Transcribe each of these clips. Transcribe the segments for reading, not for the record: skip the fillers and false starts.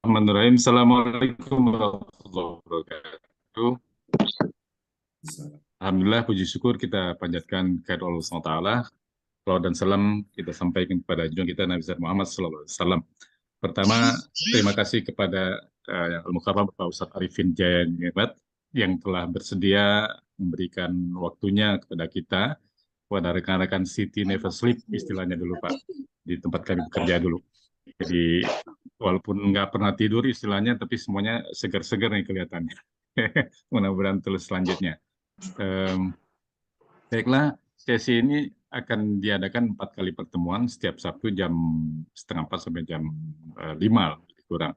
Bismillahirrahmanirrahim. Assalamualaikum warahmatullahi wabarakatuh. Alhamdulillah, puji syukur kita panjatkan kehadirat Allah SWT. Salawat dan salam kita sampaikan kepada junjungan kita Nabi Muhammad SAW. Pertama, terima kasih kepada Yang Al-Mukarram Bapak Ustadz Arifin Jaya Ningrat yang telah bersedia memberikan waktunya kepada kita, kepada rekan-rekan City Never Sleep, istilahnya dulu Pak, di tempat kami bekerja dulu. Jadi walaupun nggak pernah tidur istilahnya, tapi semuanya segar-segar nih kelihatannya. Mudah-mudahan terus selanjutnya. Em, Baiklah, sesi ini akan diadakan 4 kali pertemuan setiap Sabtu jam setengah 4 sampai jam 5 lebih kurang.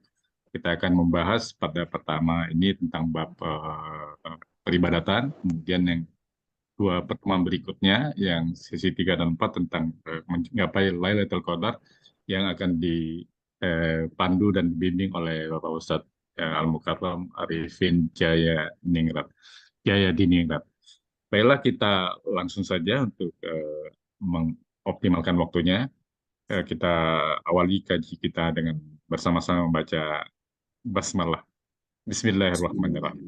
Kita akan membahas pada pertama ini tentang bab peribadatan, kemudian yang 2 pertemuan berikutnya yang sesi 3 dan 4 tentang menggapai Lailatul Qadar yang akan dipandu dan dibimbing oleh Bapak Ustadz Al-Mukarram Arifin Jaya Ningrat. Jaya Diningrat. Baiklah, kita langsung saja untuk mengoptimalkan waktunya. Kita awali kaji kita dengan bersama-sama membaca basmalah. Bismillahirrahmanirrahim.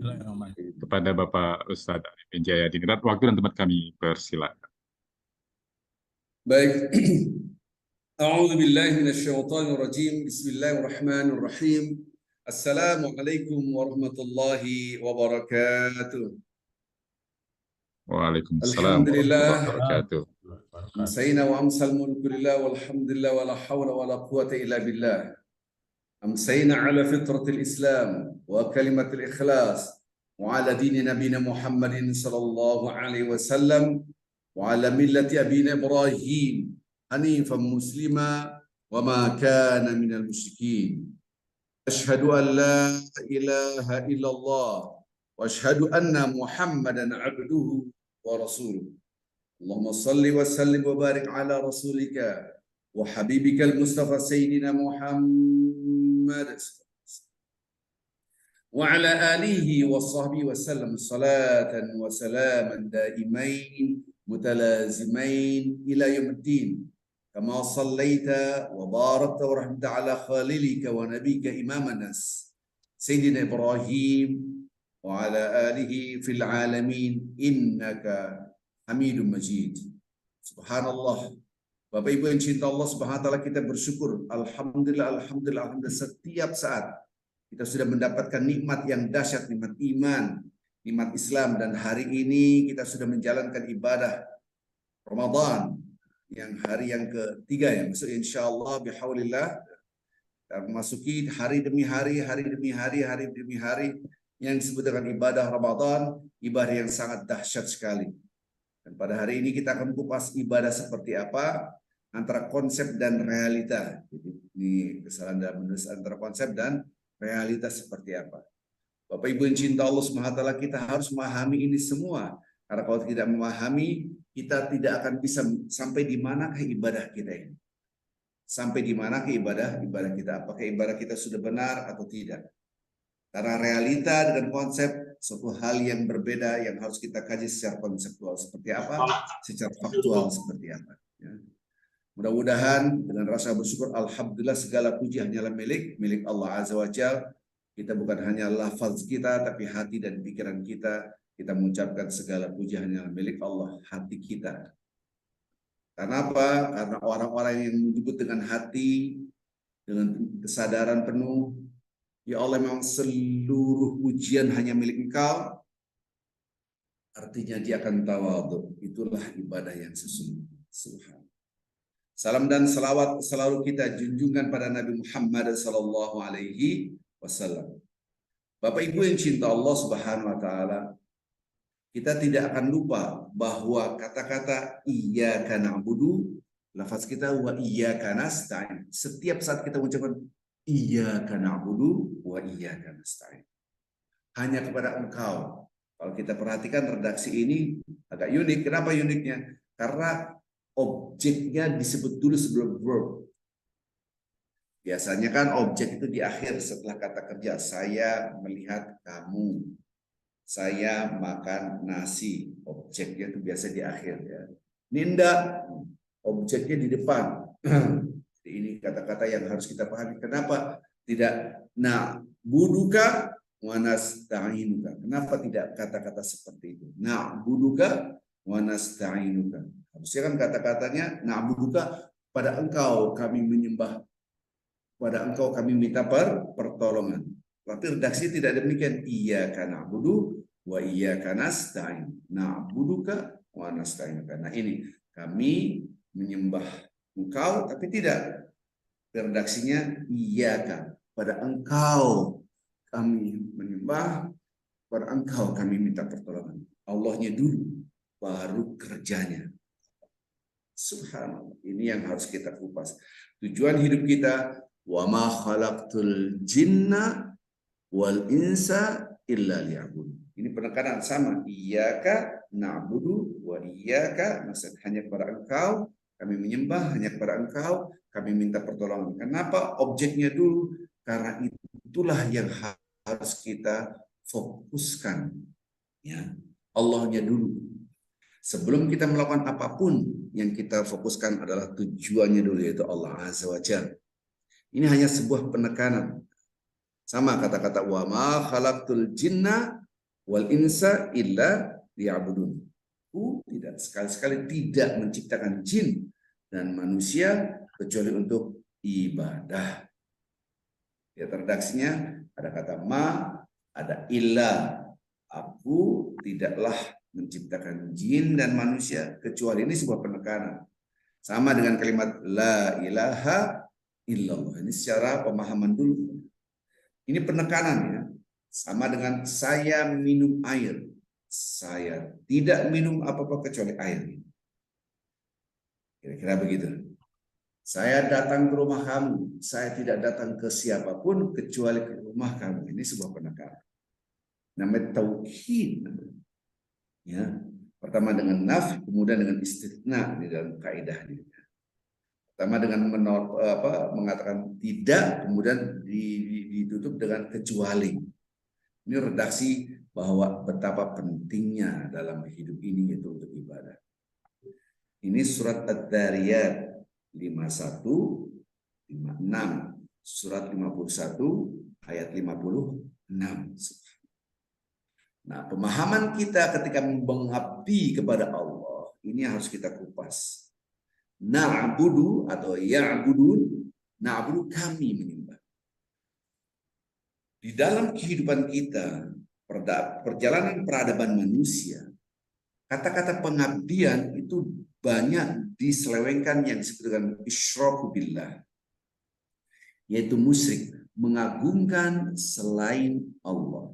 Kepada Bapak Ustadz Arifin Jaya Diningrat, waktu dan tempat kami persilakan. Baik. A'udzu billahi minasyaitonir rajim. Bismillahirrahmanirrahim. Assalamualaikum warahmatullahi wabarakatuh. Waalaikumsalam warahmatullahi wabarakatuh. Amsayna wa amsal mulku lillah walhamdulillah wa la hawla wa la quwwata illa billah. Amsayna ala fitratil Islam wa kalimatil ikhlas wa ala dini nabina Muhammadin sallallahu alaihi wasallam wa ala millati abina Ibrahim hanifan muslima wa ma kana minal musyrikin. Asyhadu an la ilaha illallah wa asyhadu anna Muhammadan abduhu wa rasuluh. Allahumma salli wa sallim wa barik ala rasulika wa habibika al-Mustafa Sayyidina Muhammad wa ala alihi wa sahbihi wa sallam salatan wa salaman daimain mutalazimain ila yaumiddin. Kama sallaita wa barakta wa rahmata ala khalilika wa nabika imam nas Sayyidina Ibrahim wa ala alihi fil alamin innaka Hamidum Majid. Subhanallah. Bapak Ibu yang cinta Allah Subhanahu wa taala, kita bersyukur. Alhamdulillah, alhamdulillah, alhamdulillah, setiap saat kita sudah mendapatkan nikmat yang dahsyat, nikmat iman, nikmat Islam, dan hari ini kita sudah menjalankan ibadah Ramadan yang hari yang ketiga ya. Maksud insyaallah bihaulillah kita memasuki hari demi hari, hari demi hari, hari demi hari yang disebut dengan ibadah Ramadan, ibadah yang sangat dahsyat sekali. Dan pada hari ini kita akan kupas ibadah seperti apa antara konsep dan realita. Jadi ini kesalahan dalam menulis antara konsep dan realita seperti apa. Bapak Ibu yang cinta Allah SWT, kita harus memahami ini semua. Karena kalau tidak memahami, kita tidak akan bisa sampai di manakah ibadah kita ini. Sampai di manakah ibadah kita. Apakah ibadah kita sudah benar atau tidak. Karena realita dengan konsep suatu hal yang berbeda yang harus kita kaji secara konseptual seperti apa, secara faktual seperti apa. Ya. Mudah-mudahan dengan rasa bersyukur, alhamdulillah segala puji hanyalah milik Allah Azza wa Jalla. Kita bukan hanya lafaz kita, tapi hati dan pikiran kita mengucapkan segala puji hanyalah milik Allah, hati kita. Karena apa? Karena orang-orang yang menyebut dengan hati, dengan kesadaran penuh, ya Allah, memang seluruh pujian hanya milik Engkau. Artinya dia akan tawadhu. Itulah ibadah yang sesungguhnya. Subhanallah. Salam dan salawat selalu kita junjungkan pada Nabi Muhammad sallallahu alaihi wasallam. Bapak Ibu yang cinta Allah Subhanahu wa taala, kita tidak akan lupa bahwa kata-kata iyyaka na'budu, lafaz kita wa iyyaka nasta'in. Setiap saat kita mengucapkan iyyaka na'budu wa iyyaka nasta'in, hanya kepada Engkau. Kalau kita perhatikan redaksi ini agak unik. Kenapa uniknya? Karena objeknya disebut dulu sebelum verb. Biasanya kan objek itu di akhir setelah kata kerja. Saya melihat kamu, saya makan nasi. Objeknya itu biasa di akhir ya. Ninda, objeknya di depan. Ini kata-kata yang harus kita pahami. Kenapa? tidak na'buduka wa nasta'inuka. Kenapa tidak kata-kata seperti itu? Na'buduka wa nasta'inuka. Harusnya kan kata-katanya na'buduka, pada engkau kami menyembah, pada engkau kami minta pertolongan. Tapi redaksi tidak demikian. Iyyaka na'budu wa iyyaka nasta'in. Na'buduka wa nasta'inuka. Nah ini, kami menyembah engkau, tapi tidak. Redaksinya iyyaka, pada engkau kami menyembah, pada engkau kami minta pertolongan. Allahnya dulu, baru kerjanya. Subhanallah. Ini yang harus kita kupas. Tujuan hidup kita, wa ma khalaqtul jinna wal insa illa liya'budun. Ini penekanan sama. Iyyaka na'budu wa iyyaka nasta'in. Hanya kepada engkau kami menyembah, hanya kepada engkau kami minta pertolongan. Kenapa? Objeknya dulu. Karena itulah yang harus kita fokuskan. Ya, Allahnya dulu. Sebelum kita melakukan apapun, yang kita fokuskan adalah tujuannya dulu, yaitu Allah Azza wa Jalla. Ini hanya sebuah penekanan. Sama kata-kata wa ma khalaqtul jinna wal insa illa liya'budun. Tidak, sekali-sekali tidak menciptakan jin dan manusia kecuali untuk ibadah. Ya, redaksinya ada kata ma, ada illa. Aku tidaklah menciptakan jin dan manusia kecuali, ini sebuah penekanan. Sama dengan kalimat la ilaha illallah. Ini secara pemahaman dulu. Ini penekanannya. Sama dengan saya minum air. Saya tidak minum apa-apa kecuali air. Kira-kira begitu. Saya datang ke rumah kamu. Saya tidak datang ke siapapun kecuali ke rumah kamu. Ini sebuah penekanan. Namanya tauhid. Ya, pertama dengan naf, kemudian dengan istitsna di dalam kaidah ini. Pertama dengan mengatakan tidak, kemudian ditutup dengan kecuali. Ini redaksi bahwa betapa pentingnya dalam hidup ini itu untuk ibadah. Ini surat Ad-Dariyat 51, 56, surat 51 ayat 56. Nah, pemahaman kita ketika mengabdi kepada Allah, ini harus kita kupas. Na'budu atau ya'budun, na'budu kami menyembah. Di dalam kehidupan kita, perjalanan peradaban manusia, kata-kata pengabdian itu banyak diselewengkan yang disebut dengan isyraku billah, yaitu musyrik, mengagungkan selain Allah.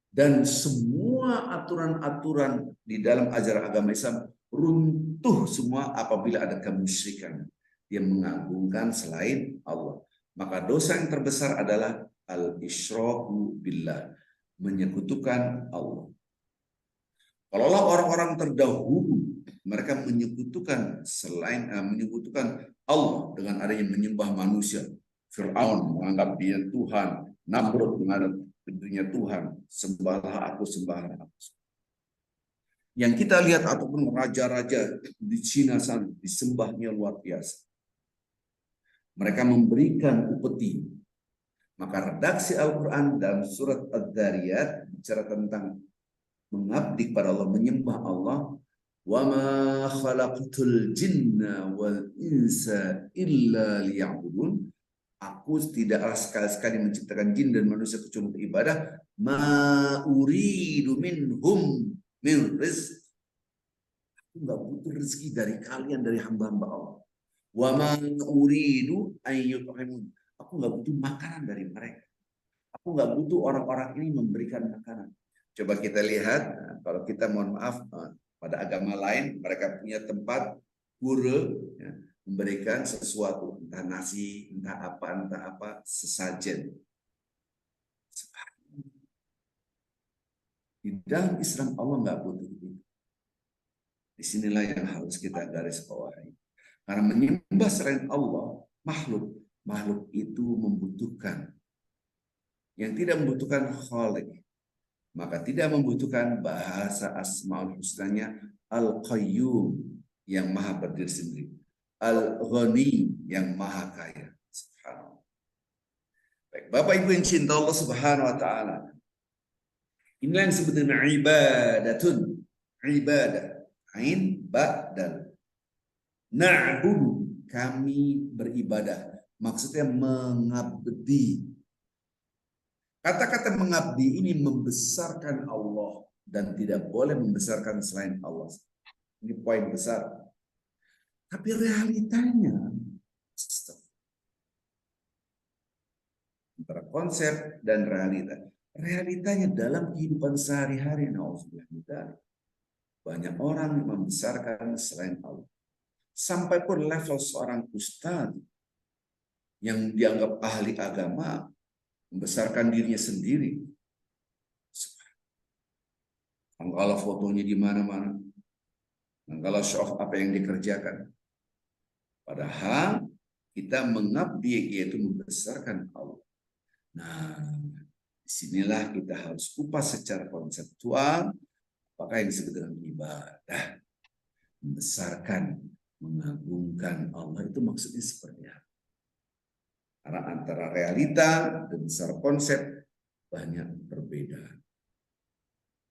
Dan semua aturan-aturan di dalam ajaran agama Islam runtuh semua apabila ada kemusyrikan. Dia mengagungkan selain Allah. Maka dosa yang terbesar adalah al-isyraku billah, menyekutukan Allah. Kalaulah orang-orang terdahulu mereka menyekutukan menyekutukan Allah dengan adanya menyembah manusia. Fir'aun menganggap dia Tuhan, Namrud menganggap dirinya Tuhan, sembahlah aku, sembahlah aku. Yang kita lihat ataupun raja-raja di Cina sana disembahnya luar biasa. Mereka memberikan upeti. Maka redaksi Al-Quran dalam surat Ad-Dariyat bicara tentang mengabdi kepada Allah, menyembah Allah. Wa ma khalaqtul jinna wal insa illa liya'budun. Aku tidaklah sekali-sekali menciptakan jin dan manusia kecuali untuk ibadah. Ma uridu minhum min rizq. Aku nggak butuh rezeki dari kalian, dari hamba-hamba Allah. Wa ma uridu ayyut'imun. Aku nggak butuh makanan dari mereka. Aku nggak butuh orang-orang ini memberikan makanan. Coba kita lihat, kalau kita mohon maaf, pada agama lain mereka punya tempat pura, ya, memberikan sesuatu, entah nasi, entah apa, sesajen. Di dalam Islam Allah nggak butuh itu. Disinilah yang harus kita garis bawahi. Karena menyembah selain Allah, makhluk itu membutuhkan. Yang tidak membutuhkan khaliq, maka tidak membutuhkan bahasa Asmaul Husnanya Al-Qayyum yang maha berdiri sendiri, Al-Ghani yang maha kaya. Subhanallah. Bapak Ibu yang cinta Allah Subhanahu wa taala. Inilah yang disebut dengan ibadatun. Ibadah. Ain ba dal. Na'budu, kami beribadah. Maksudnya mengabdi. Kata-kata mengabdi ini membesarkan Allah dan tidak boleh membesarkan selain Allah. Ini poin besar. Tapi realitanya antara konsep dan realita. Realitanya dalam kehidupan sehari-hari, banyak orang yang membesarkan selain Allah. Sampai pun level seorang ustadz yang dianggap ahli agama membesarkan dirinya sendiri. Kalau fotonya di mana-mana, kalau show off apa yang dikerjakan. Padahal kita mengabdi yaitu membesarkan Allah. Nah, disinilah kita harus kupas secara konseptual apakah yang disebut dengan ibadah. Membesarkan, mengagungkan Allah itu maksudnya seperti apa? Karena antara realita dan secara konsep banyak perbedaan.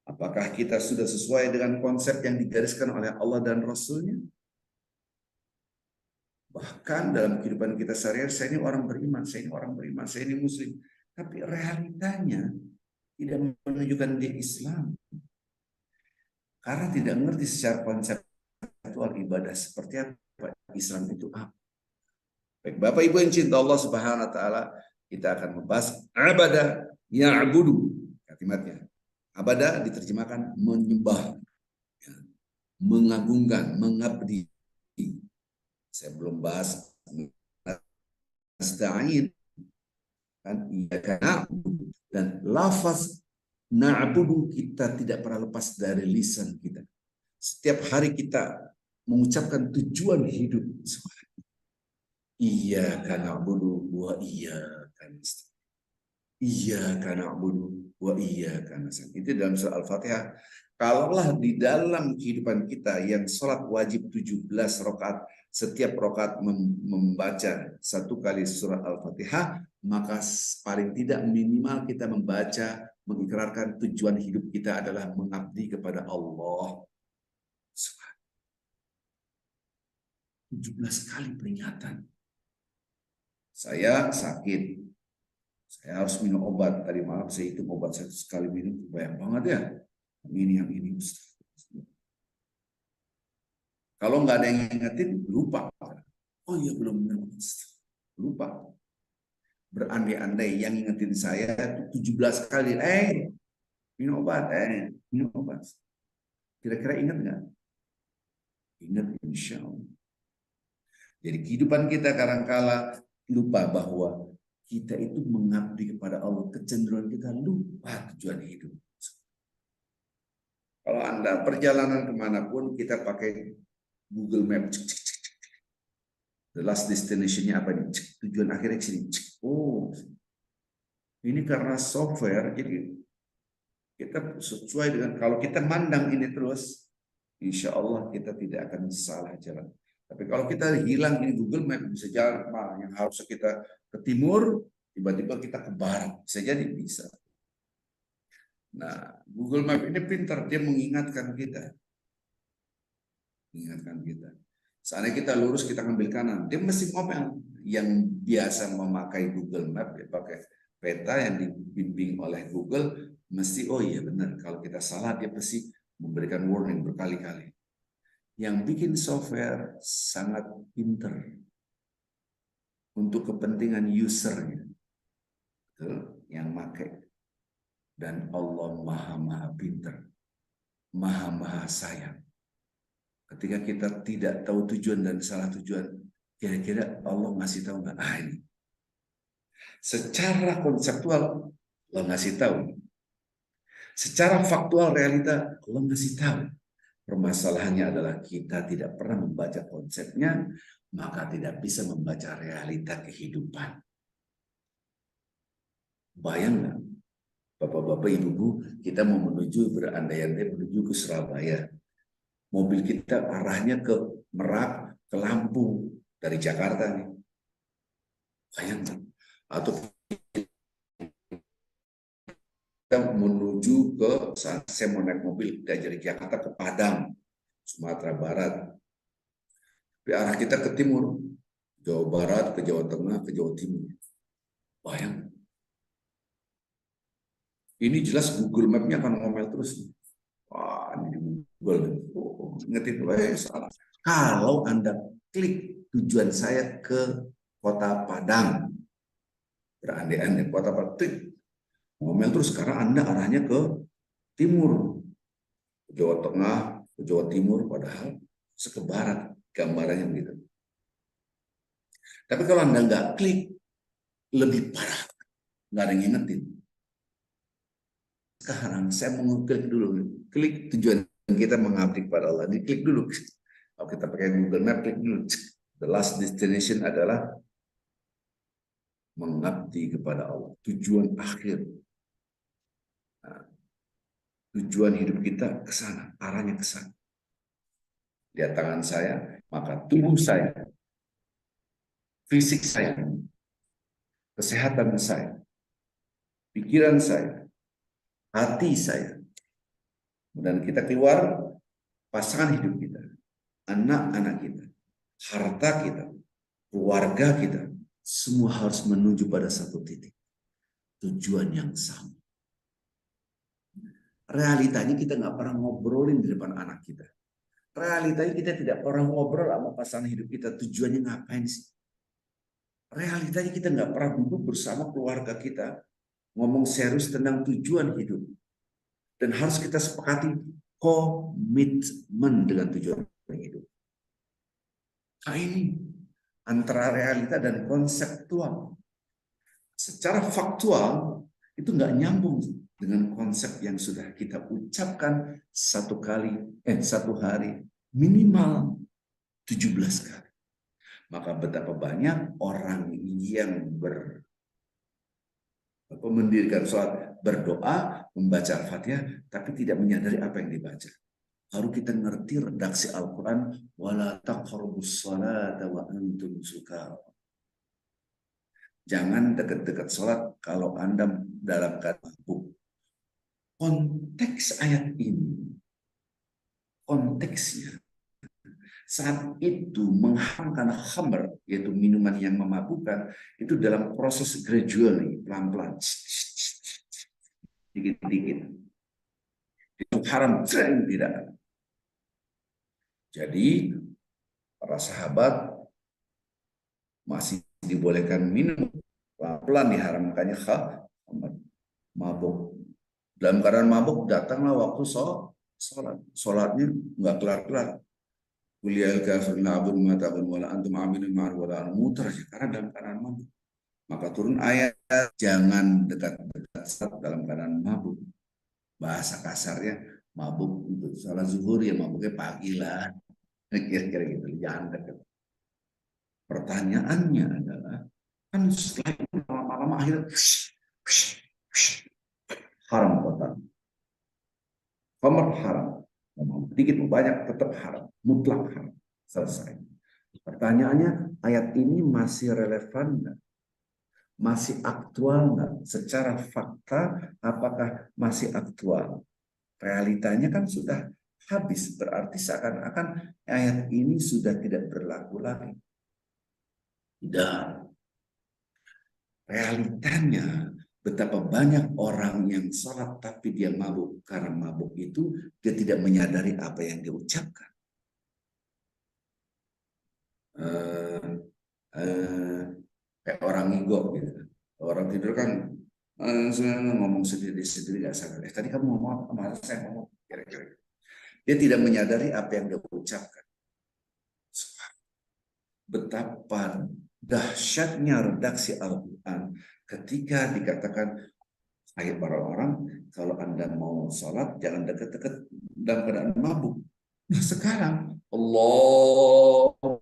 Apakah kita sudah sesuai dengan konsep yang digariskan oleh Allah dan Rasulnya? Bahkan dalam kehidupan kita sehari-hari, saya ini orang beriman, saya ini orang beriman, saya ini muslim. Tapi realitanya tidak menunjukkan dia Islam. Karena tidak mengerti secara konseptual ibadah seperti apa, Islam itu apa. Baik, Bapak Ibu yang cinta Allah Subhanahu wa taala, kita akan membahas abada ya'budu. Kalimatnya. Abada diterjemahkan menyembah, mengagungkan, mengabdi. Saya belum bahas nasta'in, kan, dan lafaz na'budu kita tidak pernah lepas dari lisan kita. Setiap hari kita mengucapkan tujuan hidup. Iyyaka na'budu wa iyyaka nasta'in. Iyyaka na'budu wa iyyaka nasta'in. Itu dalam surah Al-Fatihah. Kalaulah di dalam kehidupan kita yang sholat wajib 17 rakaat, setiap rakaat membaca satu kali surah Al-Fatihah, maka paling tidak minimal kita membaca, mengikrarkan tujuan hidup kita adalah mengabdi kepada Allah. 17 kali peringatan. Saya sakit, saya harus minum obat. Tadi malam saya hitung obat saya sekali minum, banyak banget ya. Yang ini. Kalau nggak ada yang ingetin, lupa. Oh iya belum minum, lupa. Berandai-andai yang ingetin saya 17 kali. Minum obat, minum obat. Kira-kira ingat nggak? Ingat, insya Allah. Jadi kehidupan kita kadang-kala lupa bahwa kita itu mengabdi kepada Allah. Kecenderungan kita lupa tujuan hidup. Kalau Anda perjalanan kemanapun, kita pakai Google Map. The last destination-nya apa nih? Tujuan akhirnya ke sini. Oh, ini karena software, jadi kita sesuai dengan, kalau kita mandang ini terus, insya Allah kita tidak akan salah jalan. Tapi kalau kita hilang ini Google Map, bisa jalan yang harusnya kita ke timur, tiba-tiba kita ke barat. Bisa jadi bisa. Nah, Google Map ini pintar, dia mengingatkan kita. Mengingatkan kita. Seandainya kita lurus, kita ngambil kanan. Dia mesti ngomel. Yang biasa memakai Google Map, dia pakai peta yang dibimbing oleh Google, mesti, oh iya benar, kalau kita salah, dia pasti memberikan warning berkali-kali. Yang bikin software sangat pintar untuk kepentingan usernya. Yang pakai. Dan Allah maha pintar, maha sayang. Ketika kita tidak tahu tujuan dan salah tujuan, kira-kira Allah ngasih tahu nggak? Ini. Secara konseptual Allah ngasih tahu. Secara faktual realita Allah ngasih tahu. Permasalahannya adalah kita tidak pernah membaca konsepnya, maka tidak bisa membaca realita kehidupan. Bayangkan. Bapak-bapak, ibu-ibu, kita mau menuju berandai-andai menuju ke Surabaya. Mobil kita arahnya ke Merak, ke Lampung dari Jakarta nih. Bayangkan. Atau menuju ke, saya mau naik mobil dari Jakarta ke Padang, Sumatera Barat. Di arah kita ke timur, Jawa Barat, ke Jawa Tengah, ke Jawa Timur. Bayang. Ini jelas Google Map-nya akan ngomel terus. Wah, ini Google. Oh, ngetik, salah. Kalau Anda klik tujuan saya ke Kota Padang, berandai-andai Kota Padang, klik. Ngomel terus karena Anda arahnya ke timur, ke Jawa Tengah, ke Jawa Timur, padahal ke barat, gambarannya begitu. Tapi kalau Anda nggak klik, lebih parah, nggak ada yang ngingetin. Sekarang saya mau klik dulu, klik tujuan kita mengabdi kepada Allah, diklik dulu. Kalau kita pakai Google Map, klik dulu. The last destination adalah mengabdi kepada Allah, tujuan akhir. Nah, tujuan hidup kita ke sana, arahnya ke sana. Lihat tangan saya, maka tubuh saya, fisik saya, kesehatan saya, pikiran saya, hati saya. Dan kita keluar, pasangan hidup kita, anak-anak kita, harta kita, keluarga kita, semua harus menuju pada satu titik. Tujuan yang sama. Realitanya kita nggak pernah ngobrolin di depan anak kita. Realitanya kita tidak pernah ngobrol sama pasangan hidup kita. Tujuannya ngapain sih? Realitanya kita nggak pernah duduk bersama keluarga kita. Ngomong serius tentang tujuan hidup. Dan harus kita sepakati komitmen dengan tujuan hidup. Nah ini antara realita dan konseptual. Secara faktual itu nggak nyambung dengan konsep yang sudah kita ucapkan satu hari minimal 17 kali. Maka betapa banyak orang yang mendirikan sholat, berdoa, membaca Al-Fatihah, tapi tidak menyadari apa yang dibaca. Harus kita ngerti redaksi Al-Quran, wala taqrabus sholata wa antum sukara. Jangan dekat-dekat sholat kalau Anda dalam keadaan mabuk. Konteks ayat ini, konteksnya, saat itu mengharamkan khamr, yaitu minuman yang memabukkan, itu dalam proses gradually, pelan-pelan, dikit-dikit. Itu haram, tidak. Jadi, para sahabat masih dibolehkan minum, pelan-pelan diharamkannya khamr, mabuk. Dalam keadaan mabuk, datanglah waktu sholat. Sholatnya nggak kelar-kelar. Kuliah kafir na'bud ma'tabun wala antum aminun ma'ar wala mutar karena dalam keadaan mabuk. Maka turun ayat jangan dekat-dekat saat dalam keadaan mabuk. Bahasa kasarnya mabuk untuk salat zuhur ya mabuknya pagi lah. Kira-kira gitu, jangan dekat. Pertanyaannya adalah kan setelah itu lama-lama akhirnya haram total. Khamr haram. Sedikit banyak tetap haram. Mutlak haram. Selesai. Pertanyaannya, ayat ini masih relevan nggak? Masih aktual nggak? Secara fakta, apakah masih aktual? Realitanya kan sudah habis. Berarti seakan-akan ayat ini sudah tidak berlaku lagi. Tidak. Realitanya, betapa banyak orang yang sholat tapi dia mabuk. Karena mabuk itu dia tidak menyadari apa yang dia ucapkan. Kayak orang ngigo gitu. Orang tidur kan ngomong sendiri-sendiri gak sadar. Tadi kamu ngomong apa? Saya ngomong kira-kira. Dia tidak menyadari apa yang dia ucapkan. Betapa dahsyatnya redaksi Al-Quran ketika dikatakan ayat para orang, kalau Anda mau sholat, jangan dekat-dekat dalam keadaan mabuk. Nah sekarang, Allahu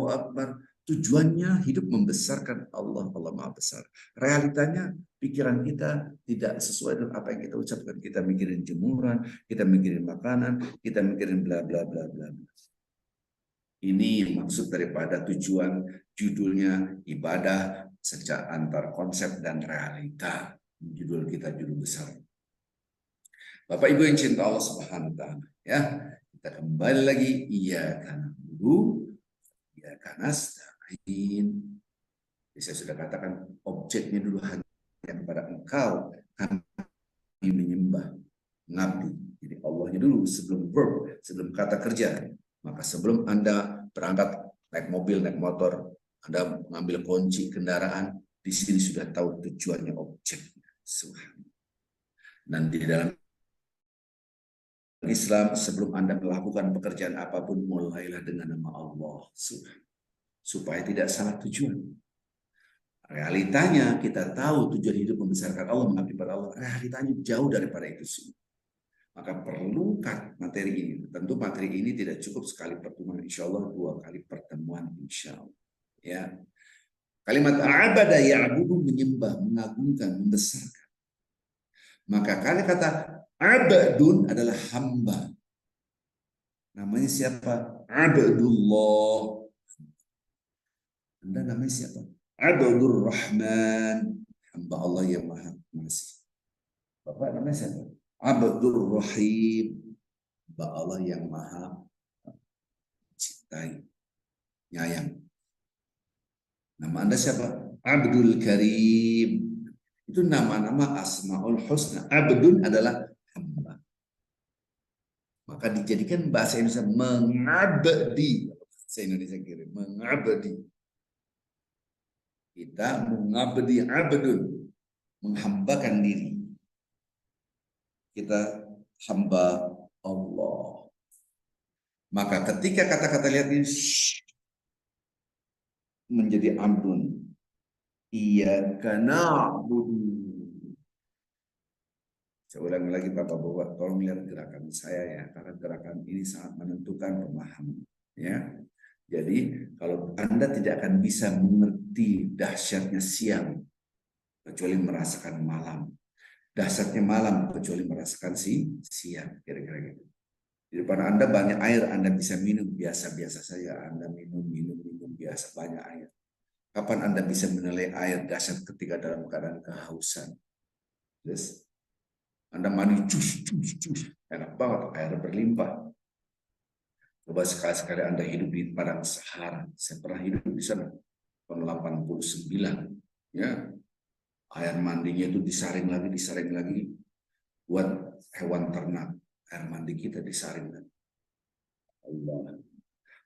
Akbar, tujuannya hidup membesarkan Allah, Allah Maha Besar. Realitanya, pikiran kita tidak sesuai dengan apa yang kita ucapkan. Kita mikirin jemuran, kita mikirin makanan, kita mikirin bla bla bla bla. Ini yang maksud daripada tujuan judulnya ibadah secara antar konsep dan realita. Judul kita judul besar. Bapak Ibu yang cinta Allah Subhanahu wa taala, ya. Kita kembali lagi, iyyaka na'budu, iyyaka nasta'in. Saya sudah katakan objeknya dulu hanya kepada Engkau kami menyembah, mengabdi. Jadi Allahnya dulu sebelum verb, sebelum kata kerja. Maka sebelum Anda berangkat naik mobil, naik motor, Anda mengambil kunci kendaraan, di sini sudah tahu tujuannya, objeknya. Dan di dalam Islam, sebelum Anda melakukan pekerjaan apapun, mulailah dengan nama Allah, supaya tidak salah tujuan. Realitanya kita tahu tujuan hidup membesarkan Allah, mengabdi pada Allah. Realitanya jauh daripada itu semua. Maka perlu materi ini. Tentu materi ini tidak cukup sekali pertemuan, insya Allah 2 kali pertemuan, insya Allah. Ya. Kalimat abada ya'budu, menyembah, mengagungkan, membesarkan. Maka kata abadun adalah hamba. Namanya siapa? Abdullah. Anda namanya siapa? Abdur Rahman. Hamba Allah yang maha pengasih. Bapak namanya siapa? Abdur Rahim. Hamba Allah yang maha cintai, nyayang. Nama Anda siapa? Abdul Karim. Itu nama-nama Asmaul Husna. Abdun adalah hamba. Maka dijadikan bahasa Indonesia mengabdi. Bahasa Indonesia kirim mengabdi. Kita mengabdi, abdun, menghambakan diri. Kita hamba Allah. Maka ketika kata-kata lihat ini menjadi abdun, iyyaka na'budu. Saya ulangi lagi Bapak-Bapak, tolong lihat gerakan saya ya, karena gerakan ini sangat menentukan pemahaman. Ya, jadi kalau Anda tidak akan bisa mengerti dahsyatnya siang kecuali merasakan malam, dahsyatnya malam kecuali merasakan siang, kira-kira gitu. Di depan Anda banyak air, Anda bisa minum biasa-biasa saja, Anda minum biasa, banyak air. Kapan Anda bisa menilai air dahsyat ketika dalam keadaan kehausan? Yes. Anda mandi, cus, enak banget, air berlimpah. Coba sekali-sekali Anda hidup di padang Sahara. Saya pernah hidup di sana tahun 89. Ya, air mandinya itu disaring lagi buat hewan ternak. Air mandi kita disaring lagi. Allah.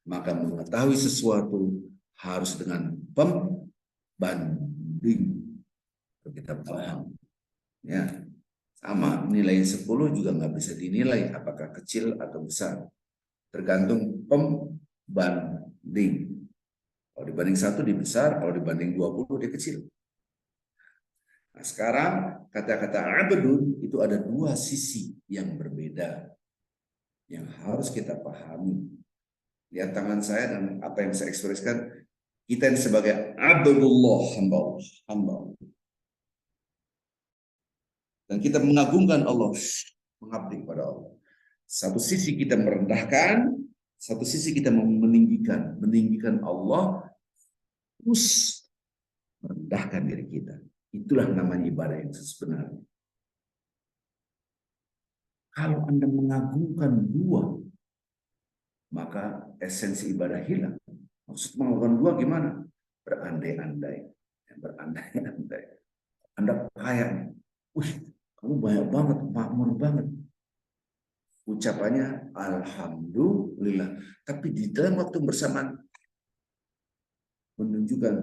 Maka mengetahui sesuatu harus dengan pembanding. Kita paham. Ya. Sama, nilai 10 juga nggak bisa dinilai apakah kecil atau besar. Tergantung pembanding. Kalau dibanding 1 dia besar, kalau dibanding 20 dia kecil. Nah, sekarang kata-kata abdun itu ada 2 sisi yang berbeda yang harus kita pahami. Lihat tangan saya dan apa yang saya ekspresikan, kita ini sebagai Abdullah, hamba Allah. Dan kita mengagungkan Allah, mengabdi kepada Allah. Satu sisi kita merendahkan, satu sisi kita meninggikan Allah, terus merendahkan diri kita. Itulah namanya ibadah yang sebenarnya. Kalau Anda mengagungkan 2, maka esensi ibadah hilang. Maksud mengagungkan 2 gimana? Berandai-andai. Berandai-andai. Anda kaya. Kamu banyak banget, makmur banget. Ucapannya alhamdulillah. Tapi di dalam waktu bersamaan menunjukkan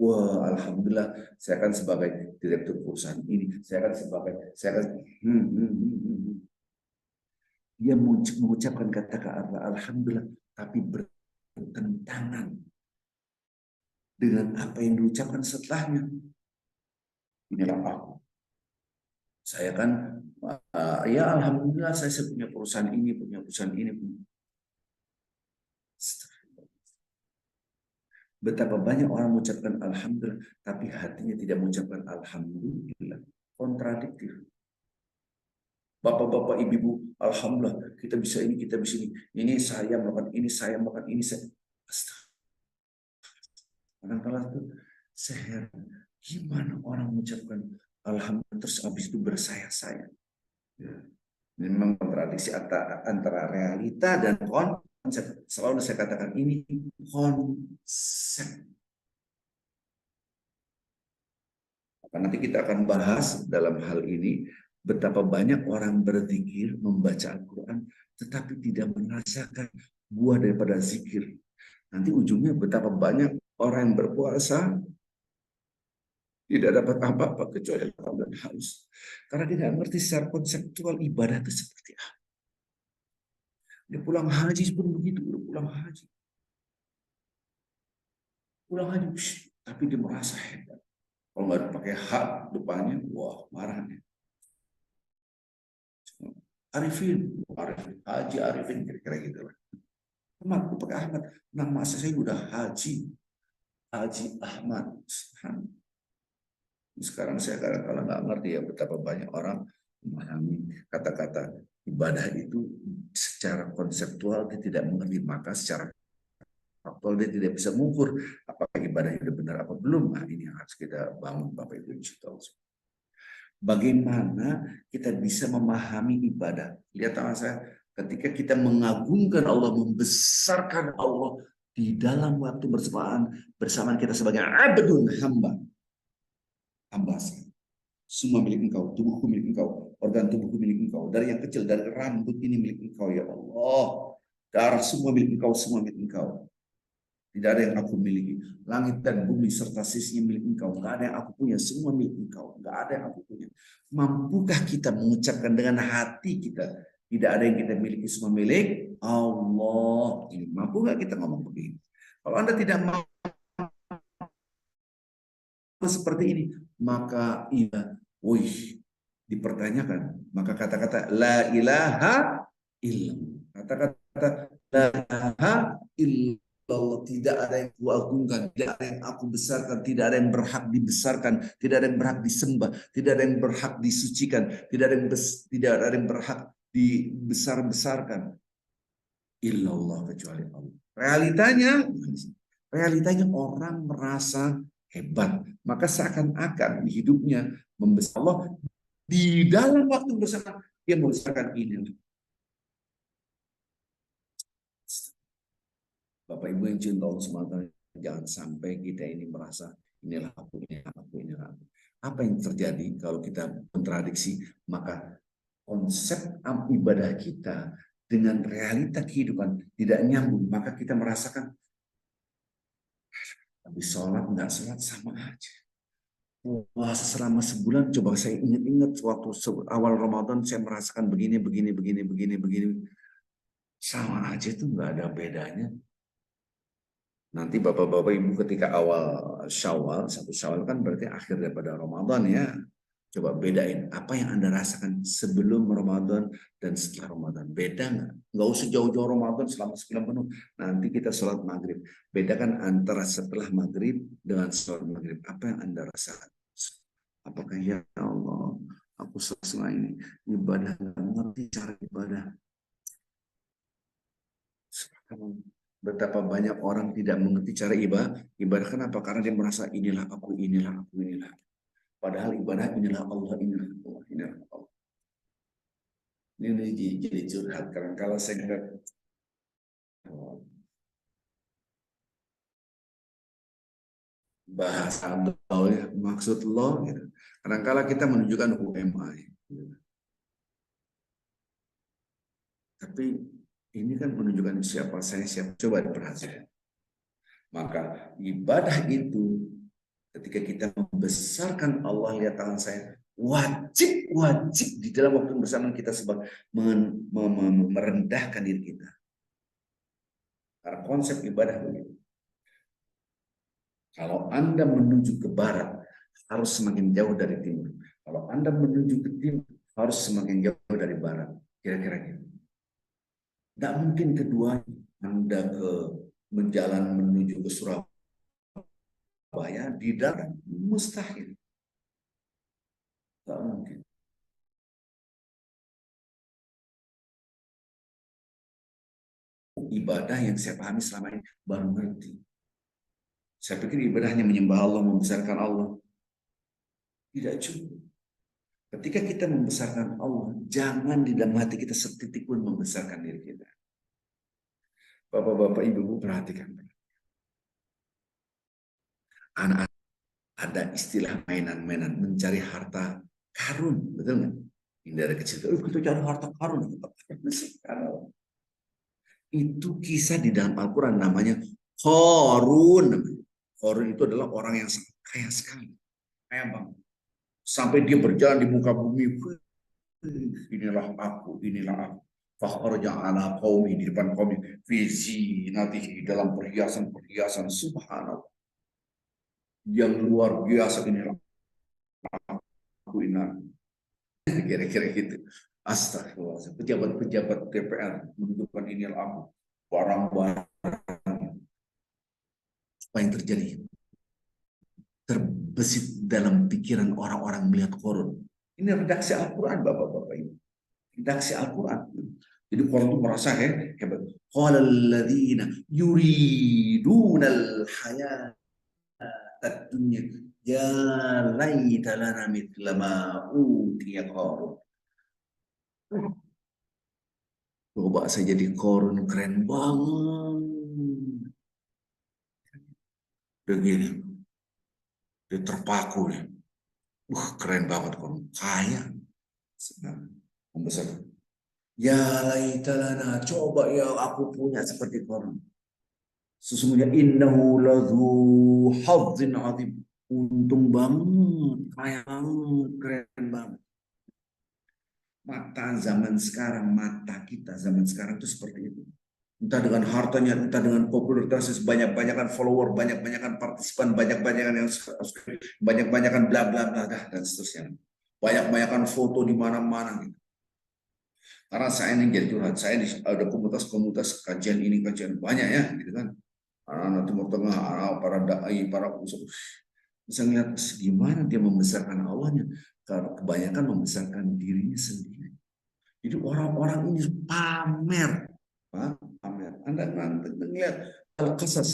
wah, alhamdulillah, saya kan sebagai direktur perusahaan ini, saya kan dia mengucapkan kata-kata alhamdulillah, tapi bertentangan dengan apa yang diucapkan setelahnya. Inilah aku. Saya kan, ya alhamdulillah saya punya perusahaan ini, punya perusahaan ini. Betapa banyak orang mengucapkan alhamdulillah, tapi hatinya tidak mengucapkan alhamdulillah. Kontradiktif. Bapak-bapak, ibu-ibu, alhamdulillah kita bisa ini, kita bisa ini. Ini saya makan ini, saya makan ini. Kadang-kadang tuh saya heran, Gimana orang mengucapkan alhamdulillah terus habis itu bersayang-sayang? Ya. Ini memang kontradiksi antara realita dan konsep. Selalu saya katakan ini konsep. Nanti kita akan bahas dalam hal ini betapa banyak orang berzikir, membaca Al-Quran, tetapi tidak merasakan buah daripada zikir. Nanti ujungnya betapa banyak orang yang berpuasa tidak dapat apa-apa kecuali lapar dan haus. Karena dia tidak mengerti secara konseptual ibadah itu seperti apa. Dia pulang haji pun begitu, dia pulang haji. Pulang haji, tapi dia merasa hebat. Kalau nggak pakai hak depannya, wah marah nih. Arifin, Haji Arifin kira-kira gitu lah. Aku pakai Ahmad, nama saya udah Haji Ahmad. Sekarang saya kadang-kadang nggak ngerti ya betapa banyak orang memahami kata-kata ibadah itu secara konseptual dia tidak mengerti, maka secara faktual dia tidak bisa mengukur apakah ibadahnya sudah benar apa belum. Nah ini yang harus kita bangun Bapak Ibu. Bagaimana kita bisa memahami ibadah? Lihat tangan saya, ketika kita mengagungkan Allah, membesarkan Allah di dalam waktu bersamaan kita sebagai abdun hamba. Hamba saya. Semua milik engkau, tubuhku milik engkau, organ tubuhku milik engkau. Dari yang kecil, dari rambut ini milik engkau ya Allah. Darah semua milik engkau, semua milik engkau. Tidak ada yang aku miliki. Langit dan bumi serta sisinya milik engkau. Tidak ada yang aku punya. Semua milik engkau. Tidak ada yang aku punya. Mampukah kita mengucapkan dengan hati kita? Tidak ada yang kita miliki. Semua milik Allah. Mampukah kita ngomong begini? Kalau Anda tidak mampu seperti ini, maka iya. Wih, dipertanyakan. Maka kata-kata la ilaha illallah. Kata-kata la ilaha illallah. Allah, tidak ada yang kuagungkan, tidak ada yang aku besarkan, tidak ada yang berhak dibesarkan, tidak ada yang berhak disembah, tidak ada yang berhak disucikan, tidak ada yang berhak dibesar-besarkan. Illallah, kecuali Allah. Realitanya orang merasa hebat, maka seakan-akan di hidupnya membesar Allah di dalam waktu bersama dia membesarkan ini. Bapak Ibu yang cinta Allah SWT, jangan sampai kita ini merasa inilah aku, inilah aku, inilah aku. Apa yang terjadi kalau kita kontradiksi? Maka konsep ibadah kita dengan realita kehidupan tidak nyambung. Maka kita merasakan habis sholat, nggak sholat sama aja. Puasa selama sebulan, coba saya ingat-ingat waktu awal Ramadan saya merasakan begini. Sama aja itu nggak ada bedanya. Nanti Bapak-Bapak Ibu ketika awal Syawal, 1 Syawal kan berarti akhir daripada Ramadan ya. Coba bedain apa yang Anda rasakan sebelum Ramadan dan setelah Ramadan. Beda nggak? Nggak usah jauh-jauh Ramadan selama sebulan penuh. Nanti kita sholat maghrib. Bedakan antara setelah maghrib dengan sholat maghrib. Apa yang Anda rasakan? Apakah ya Allah, aku selama ini ibadah nggak ngerti cara ibadah. Betapa banyak orang tidak mengerti cara ibadah. Kenapa? Karena dia merasa inilah aku, inilah aku, inilah. Padahal ibadah inilah Allah, inilah Allah, inilah Allah. Ini jadi curhat. Karena kalau saya ingat bahasa Allah, ya, maksud lo, gitu. Kadang-kala kita menunjukkan UMI. Gitu. Tapi ini kan menunjukkan siapa saya, siapa. Coba diperhatikan. Maka ibadah itu ketika kita membesarkan Allah, lihat tangan saya, wajib di dalam waktu bersama kita merendahkan diri kita. Karena konsep ibadah begitu. Kalau Anda menuju ke barat, harus semakin jauh dari timur. Kalau Anda menuju ke timur, harus semakin jauh dari barat. Kira-kira gitu. Tidak mungkin keduanya. Anda menjalan menuju ke Surabaya di darat, mustahil. Tidak mungkin. Ibadah yang saya pahami selama ini baru ngerti. Saya pikir ibadahnya menyembah Allah, membesarkan Allah. Tidak cukup. Ketika kita membesarkan Allah, jangan di dalam hati kita setitik pun membesarkan diri kita. Bapak-bapak, ibu-ibu, perhatikan. Anak-anak ada istilah mainan-mainan mencari harta karun, betul nggak? Ini dari kecil, kita cari harta karun. Itu kisah di dalam Al-Quran namanya Qarun. Qarun itu adalah orang yang sangat kaya sekali. Kaya banget. Sampai dia berjalan di muka bumi. Inilah aku, inilah aku. Fakhraja ala qaumi, di depan qaumi. Fi zinatihi, dalam perhiasan-perhiasan, subhanallah. Yang luar biasa, inilah aku, inilah. Kira-kira gitu. Astagfirullah. Pejabat-pejabat DPR menunjukkan inilah aku. Barang-barang. Apa yang terjadi? Terbesit dalam pikiran orang-orang melihat Qarun. Ini redaksi Al-Quran, Bapak-Bapak ini. Redaksi Al-Quran. Jadi Qarun itu merasa hebat. Qala alladziina yuriduna al-hayata dunya ya laita lana mithla ma utiya Qarun. Coba saya jadi Qarun, keren banget. Begini. Dia terpaku nih. Keren banget Qarun. Kaya. Senang. Membesar. Ya laitalana, coba ya aku punya seperti Qarun. Sesungguhnya innahu ladzu hadzin azim. Untung banget, kaya banget, keren banget. Mata zaman sekarang, mata kita zaman sekarang itu seperti itu. Entah dengan hartanya, entah dengan popularitasnya, banyak-banyakan follower, banyak-banyakan partisipan, banyak-banyakan yang banyak-banyakan bla bla bla dan seterusnya. Banyak-banyakan foto di mana-mana gitu. Karena saya ini jadi curhat, saya ada komunitas-komunitas kajian ini, kajian banyak ya, gitu kan. Anak-anak Timur Tengah, anak para dai, para usul. Bisa ngeliat gimana dia membesarkan Allahnya. Karena kebanyakan membesarkan dirinya sendiri. Jadi orang-orang ini pamer. Pamer. Anda nanti ngeliat Al-Qasas.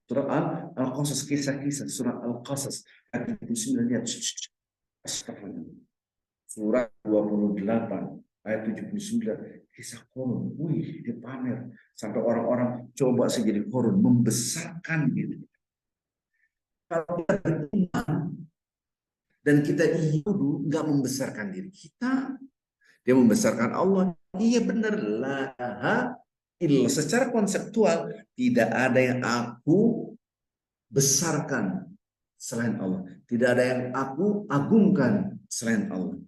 Surah Al-Qasas, kisah-kisah. Surah Al-Qasas. Ayat 79, lihat. Astagfirullah. Surah 28 ayat 79, kisah Qarun. Wih, dia pamer sampai orang-orang coba sih jadi Qarun, membesarkan diri. Kalau kita beriman dan kita dulu nggak membesarkan diri kita, dia membesarkan Allah. Iya benar lah. Secara konseptual tidak ada yang aku besarkan selain Allah. Tidak ada yang aku agungkan selain Allah.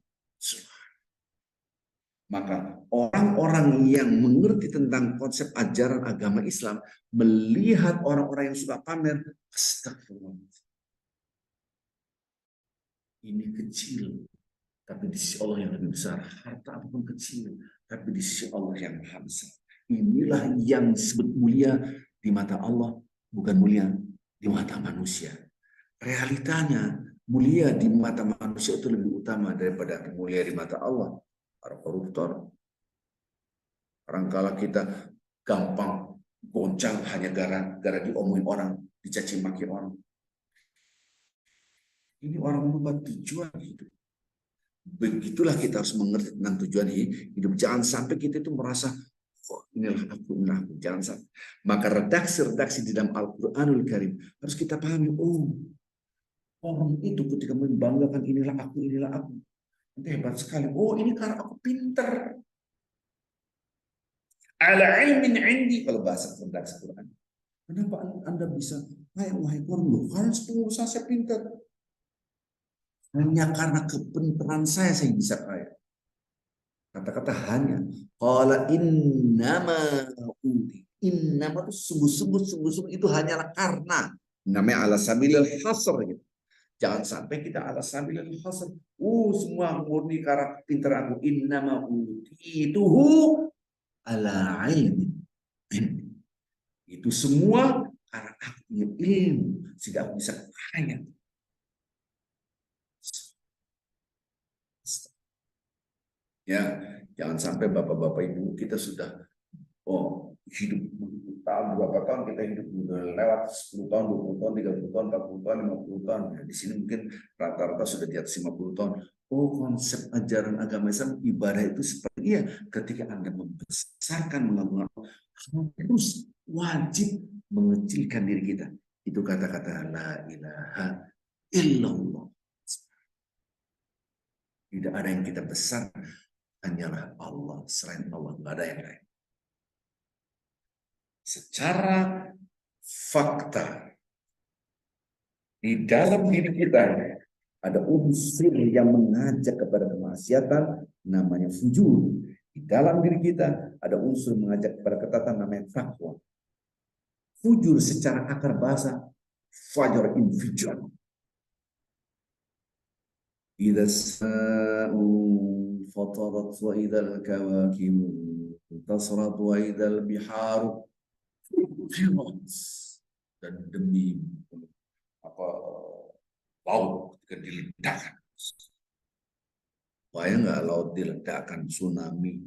Maka orang-orang yang mengerti tentang konsep ajaran agama Islam melihat orang-orang yang suka pamer, astagfirullah. Ini kecil, tapi di sisi Allah yang lebih besar. Harta apapun kecil, tapi di sisi Allah yang maha besar. Inilah yang disebut mulia di mata Allah, bukan mulia di mata manusia. Realitanya, mulia di mata manusia itu lebih utama daripada mulia di mata Allah. Para koruptor, kadang-kala kita gampang goncang hanya gara-gara diomongin orang, dicaci maki orang. Ini orang lupa tujuan hidup. Begitulah kita harus mengerti tentang tujuan hidup. Jangan sampai kita itu merasa, kok inilah aku, inilah aku. Jangan sampai. Maka redaksi-redaksi di dalam Al-Quranul Karim harus kita pahami. Oh, orang itu ketika membanggakan inilah aku, inilah aku. Itu hebat sekali. Oh, ini karena aku pintar. Ala ilmin indi, kalau bahasa redaksi Quran. Kenapa Anda bisa kaya wahai Qarun? Karena pengusaha saya pintar. Hanya karena kepintaran saya bisa kaya. Kata-kata hanya. Qala innama uti. Innama itu sungguh-sungguh itu hanyalah karena. Namanya ala sabilil hasr gitu. Jangan sampai kita ala sabilil hasr. Semua murni karena pintar aku. Innama utituhu ala ilmin. Itu semua karena aku punya ilmu sehingga aku bisa kaya. Ya, jangan sampai bapak-bapak ibu kita sudah hidup tahun, berapa tahun kita hidup, udah lewat 10 tahun, 20 tahun, 30 tahun, 40 tahun, 50 tahun. Ya, di sini mungkin rata-rata sudah di atas 50 tahun. Oh, konsep ajaran agama Islam ibadah itu seperti ketika Anda membesarkan, mengagungkan Allah, harus wajib mengecilkan diri kita. Itu kata-kata la ilaha illallah. Tidak ada yang kita besar, hanyalah Allah. Selain Allah, tidak ada yang lain. Secara fakta, di dalam diri kita ada unsur yang mengajak kepada kemaksiatan, namanya fujur. Di dalam diri kita ada unsur mengajak kepada ketaatan, namanya takwa. Fujur secara akar bahasa, fajar infujur. Idza as-samaa'u fatarat wa idzal kawakibu tasrat wa idzal biharu fujirat. Dan demi laut ketika diledakkan. Bayang nggak laut diledakkan, tsunami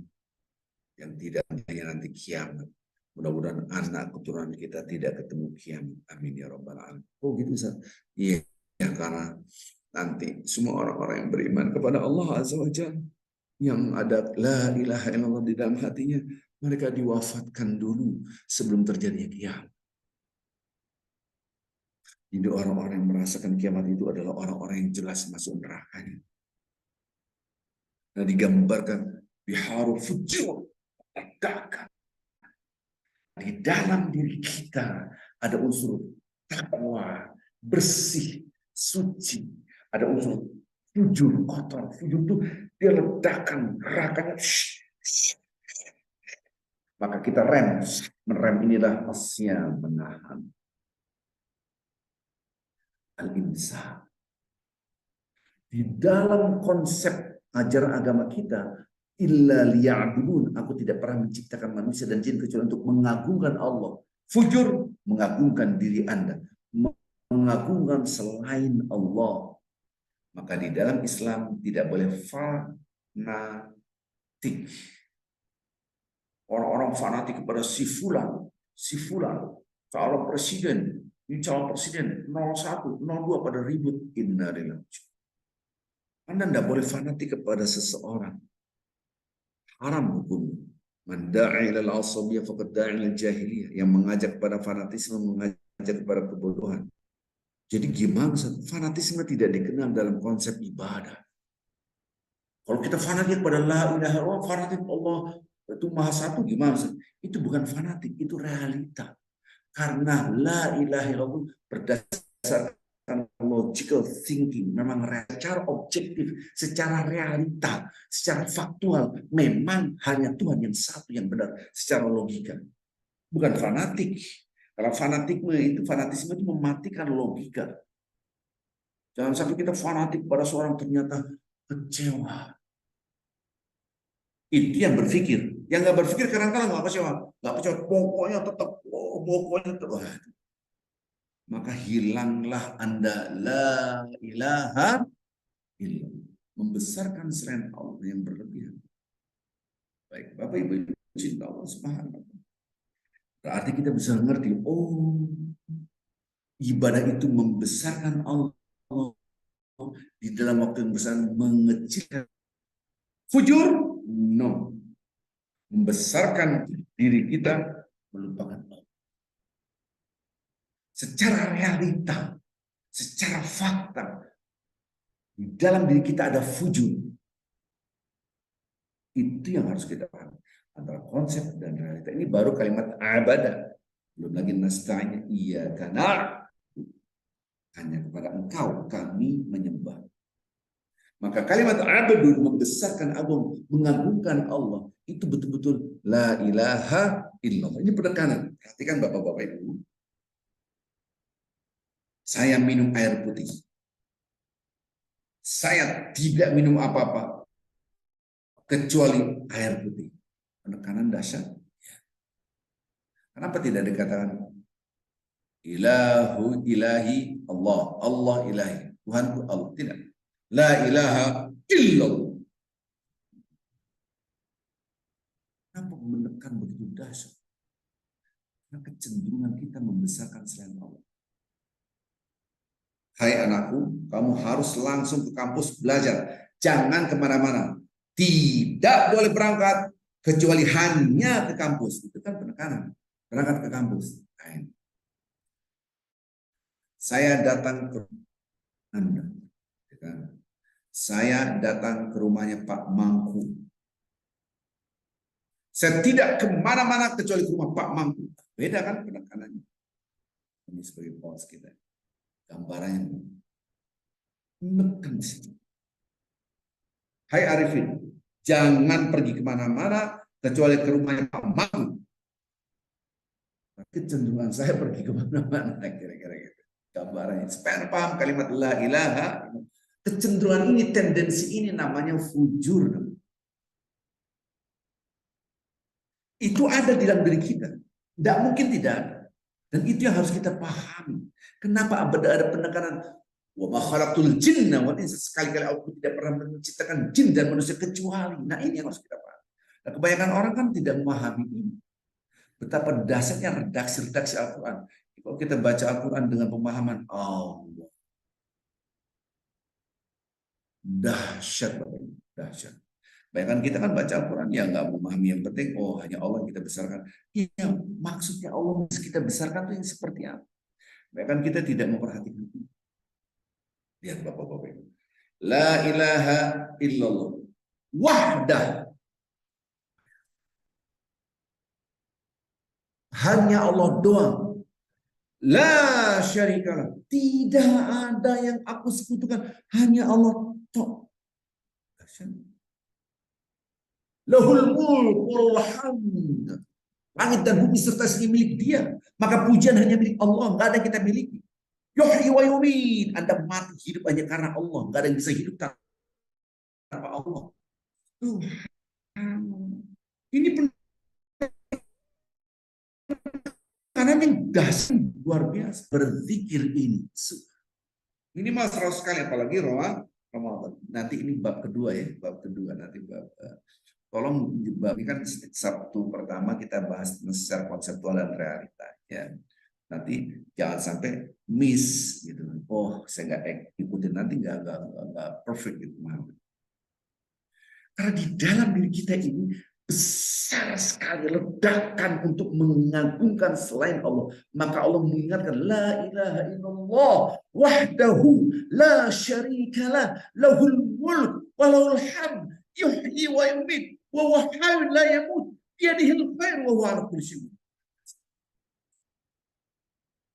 yang tidak nanti kiamat. Mudah-mudahan anak keturunan kita tidak ketemu kiamat. Amin ya rabbal alamin. Oh gitu Ustaz. Iya, ya, karena nanti semua orang-orang yang beriman kepada Allah Azza wa Jalla, yang ada la ilaha illallah di dalam hatinya, mereka diwafatkan dulu sebelum terjadinya kiamat. Jadi orang-orang yang merasakan kiamat itu adalah orang-orang yang jelas masuk nerakanya. Nah, digambarkan biharu fujur, ledakan. Di dalam diri kita ada unsur takwa, bersih, suci. Ada unsur fujur, kotor. Fujur itu dia ledakan nerakanya. Maka kita rem. Merem inilah asya, menahan. Al-insan. Di dalam konsep ajaran agama kita, illa liya'budun, aku tidak pernah menciptakan manusia dan jin kecuali untuk mengagungkan Allah. Fujur, mengagungkan diri Anda, mengagungkan selain Allah. Maka di dalam Islam tidak boleh fanatik. Orang-orang fanatik kepada si fulan, calon presiden, ini calon presiden 01, 02 pada ribut. Innalillahi. Anda tidak boleh fanatik kepada seseorang. Haram hukum. Man da'i ilal asabiyah faqad da'i ilal jahiliyah. Yang mengajak kepada fanatisme, mengajak kepada kebodohan. Jadi gimana? Fanatisme tidak dikenal dalam konsep ibadah. Kalau kita fanatik pada la ilaha illallah, fanatik Allah itu maha satu, gimana? Itu bukan fanatik, itu realita. Karena la ilaha illallah berdasarkan logical thinking, memang secara objektif, secara realita, secara faktual, memang hanya Tuhan yang satu yang benar secara logika. Bukan fanatik. Kalau fanatisme itu mematikan logika. Jangan sampai kita fanatik pada seorang ternyata kecewa. Itu yang berpikir. Yang nggak berpikir kadang-kadang nggak kecewa. Nggak kecewa, pokoknya tetap. Maka hilanglah Anda la ilaha illallah. Membesarkan selain Allah yang berlebihan. Baik, Bapak Ibu cinta Allah Subhanahu. Berarti kita bisa mengerti, oh, ibadah itu membesarkan Allah di dalam waktu yang besar, mengecilkan fujur. No. Membesarkan diri kita, melupakan Allah. Secara realita, secara fakta, di dalam diri kita ada fujur. Itu yang harus kita pahami. Antara konsep dan realita. Ini baru kalimat ibadah. Belum lagi nasta'in, iya karena hanya kepada Engkau kami menyembah. Maka kalimat abdun, membesarkan agung, mengagungkan Allah, itu betul-betul la ilaha illallah. Ini penekanan. Perhatikan Bapak-bapak Ibu. Saya minum air putih. Saya tidak minum apa-apa kecuali air putih. Penekanan dahsyat. Kenapa tidak dikatakan ilahu ilahi Allah, Allah ilahi, Tuhanku Allah? Tidak. La ilaha illallah. Kenapa menekan begitu dahsyat? Karena kecenderungan kita membesarkan selain Allah. Hai anakku, kamu harus langsung ke kampus belajar. Jangan kemana-mana. Tidak boleh berangkat kecuali hanya ke kampus. Itu kan penekanan. Berangkat ke kampus. Saya datang ke Anda. Saya datang ke rumahnya Pak Mangku. Saya tidak kemana-mana kecuali ke rumah Pak Mangku. Beda kan penekanannya. Ini sebagai bos kita. Gambarannya. Menekan di situ. Hai Arifin, jangan pergi kemana-mana kecuali ke rumahnya Pak Mangku. Kecenderungan saya pergi kemana-mana. Kira-kira gitu. Gambarannya. Supaya paham kalimat la ilaha. Kecenderungan ini, tendensi ini namanya fujur. Itu ada di dalam diri kita. Tidak mungkin tidak ada. Dan itu yang harus kita pahami. Kenapa ada penekanan wa ma khalaqtul jinna wal insa, sekali-kali aku tidak pernah menciptakan jin dan manusia kecuali. Nah, ini yang harus kita pahami. Nah, kebanyakan orang kan tidak memahami ini. Betapa dasarnya redaksi Al-Quran. Kalau kita baca Al-Quran dengan pemahaman Allah, dahsyat, dahsyat. Bayangkan kita kan baca Al-Quran, ya nggak memahami yang penting, oh hanya Allah yang kita besarkan. Iya, maksudnya Allah yang kita besarkan itu yang seperti apa? Bayangkan kita tidak memperhatikan itu. Lihat Bapak-Bapak. La ilaha illallah. Wahdah. Hanya Allah doang. La syarikalah. Tidak ada yang aku sekutukan. Hanya Allah tok. Lahul mulk wal hamd. Langit dan bumi serta segala milik Dia. Maka pujian hanya milik Allah, enggak ada yang kita miliki. Yuhyi wa yumiit. Anda mati hidup hanya karena Allah, enggak ada yang bisa hidup tanpa Allah. Ini karena yang dasar luar biasa. Berzikir ini. Ini mas raus sekali, apalagi Ramadan. Nanti ini bab kedua ya, bab kedua nanti bab. Tolong ini kan Sabtu pertama kita bahas secara konseptual dan realita ya. Nanti jangan sampai miss gitu. Oh, saya nggak ikutin, nanti nggak perfect gitu. Karena di dalam diri kita ini besar sekali ledakan untuk mengagungkan selain Allah. Maka Allah mengingatkan la ilaha illallah wahdahu la syarikalah lahul mulk wa lahul hamd yuhyi wa yumiit wa huwa hayyun la yamut biyadihil khair wa huwa ala kulli syai'in.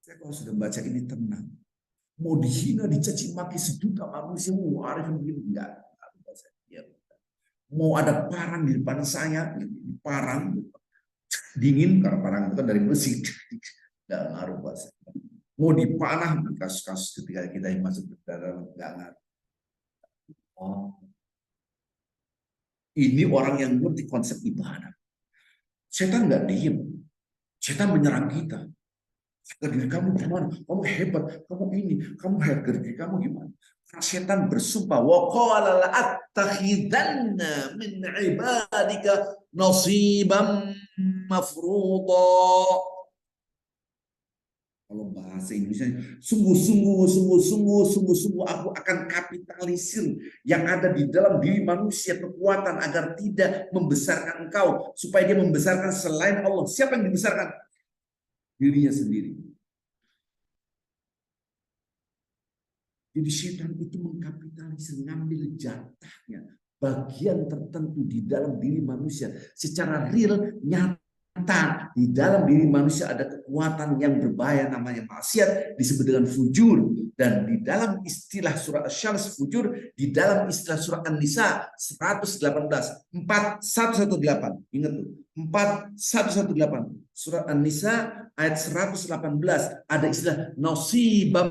Saya kalau sudah baca ini tenang. Mau dihina, dicaci maki sejuta manusia, Arif begini enggak. Mau ada parang di depan saya, parang dingin karena parang itu dari besi, enggak ngaruh bahasa. Mau dipanah, kasus-kasus ketika kita masuk ke dalam enggak ngaruh. Oh. Ini orang yang ngerti konsep ibadah. Setan nggak diem. Setan menyerang kita. Diri kamu gimana? Kamu hebat. Kamu ini. Kamu hebat. Diri kamu gimana? Karena setan bersumpah. Wa qala la'attakhidanna min ibadika nasiban mafruḍa. Kalau bahasa Indonesia, sungguh-sungguh aku akan kapitalisir yang ada di dalam diri manusia, kekuatan agar tidak membesarkan engkau, supaya dia membesarkan selain Allah. Siapa yang dibesarkan? Dirinya sendiri. Jadi setan itu mengkapitalisir, ngambil jatahnya, bagian tertentu di dalam diri manusia secara real, nyata. Di dalam diri manusia ada kekuatan yang berbahaya namanya maksiat, disebut dengan fujur. Dan di dalam istilah surat Asy-Syams fujur, di dalam istilah surat An-Nisa 118 4118, ingat tuh 4118 surat An-Nisa ayat 118 ada istilah nasibam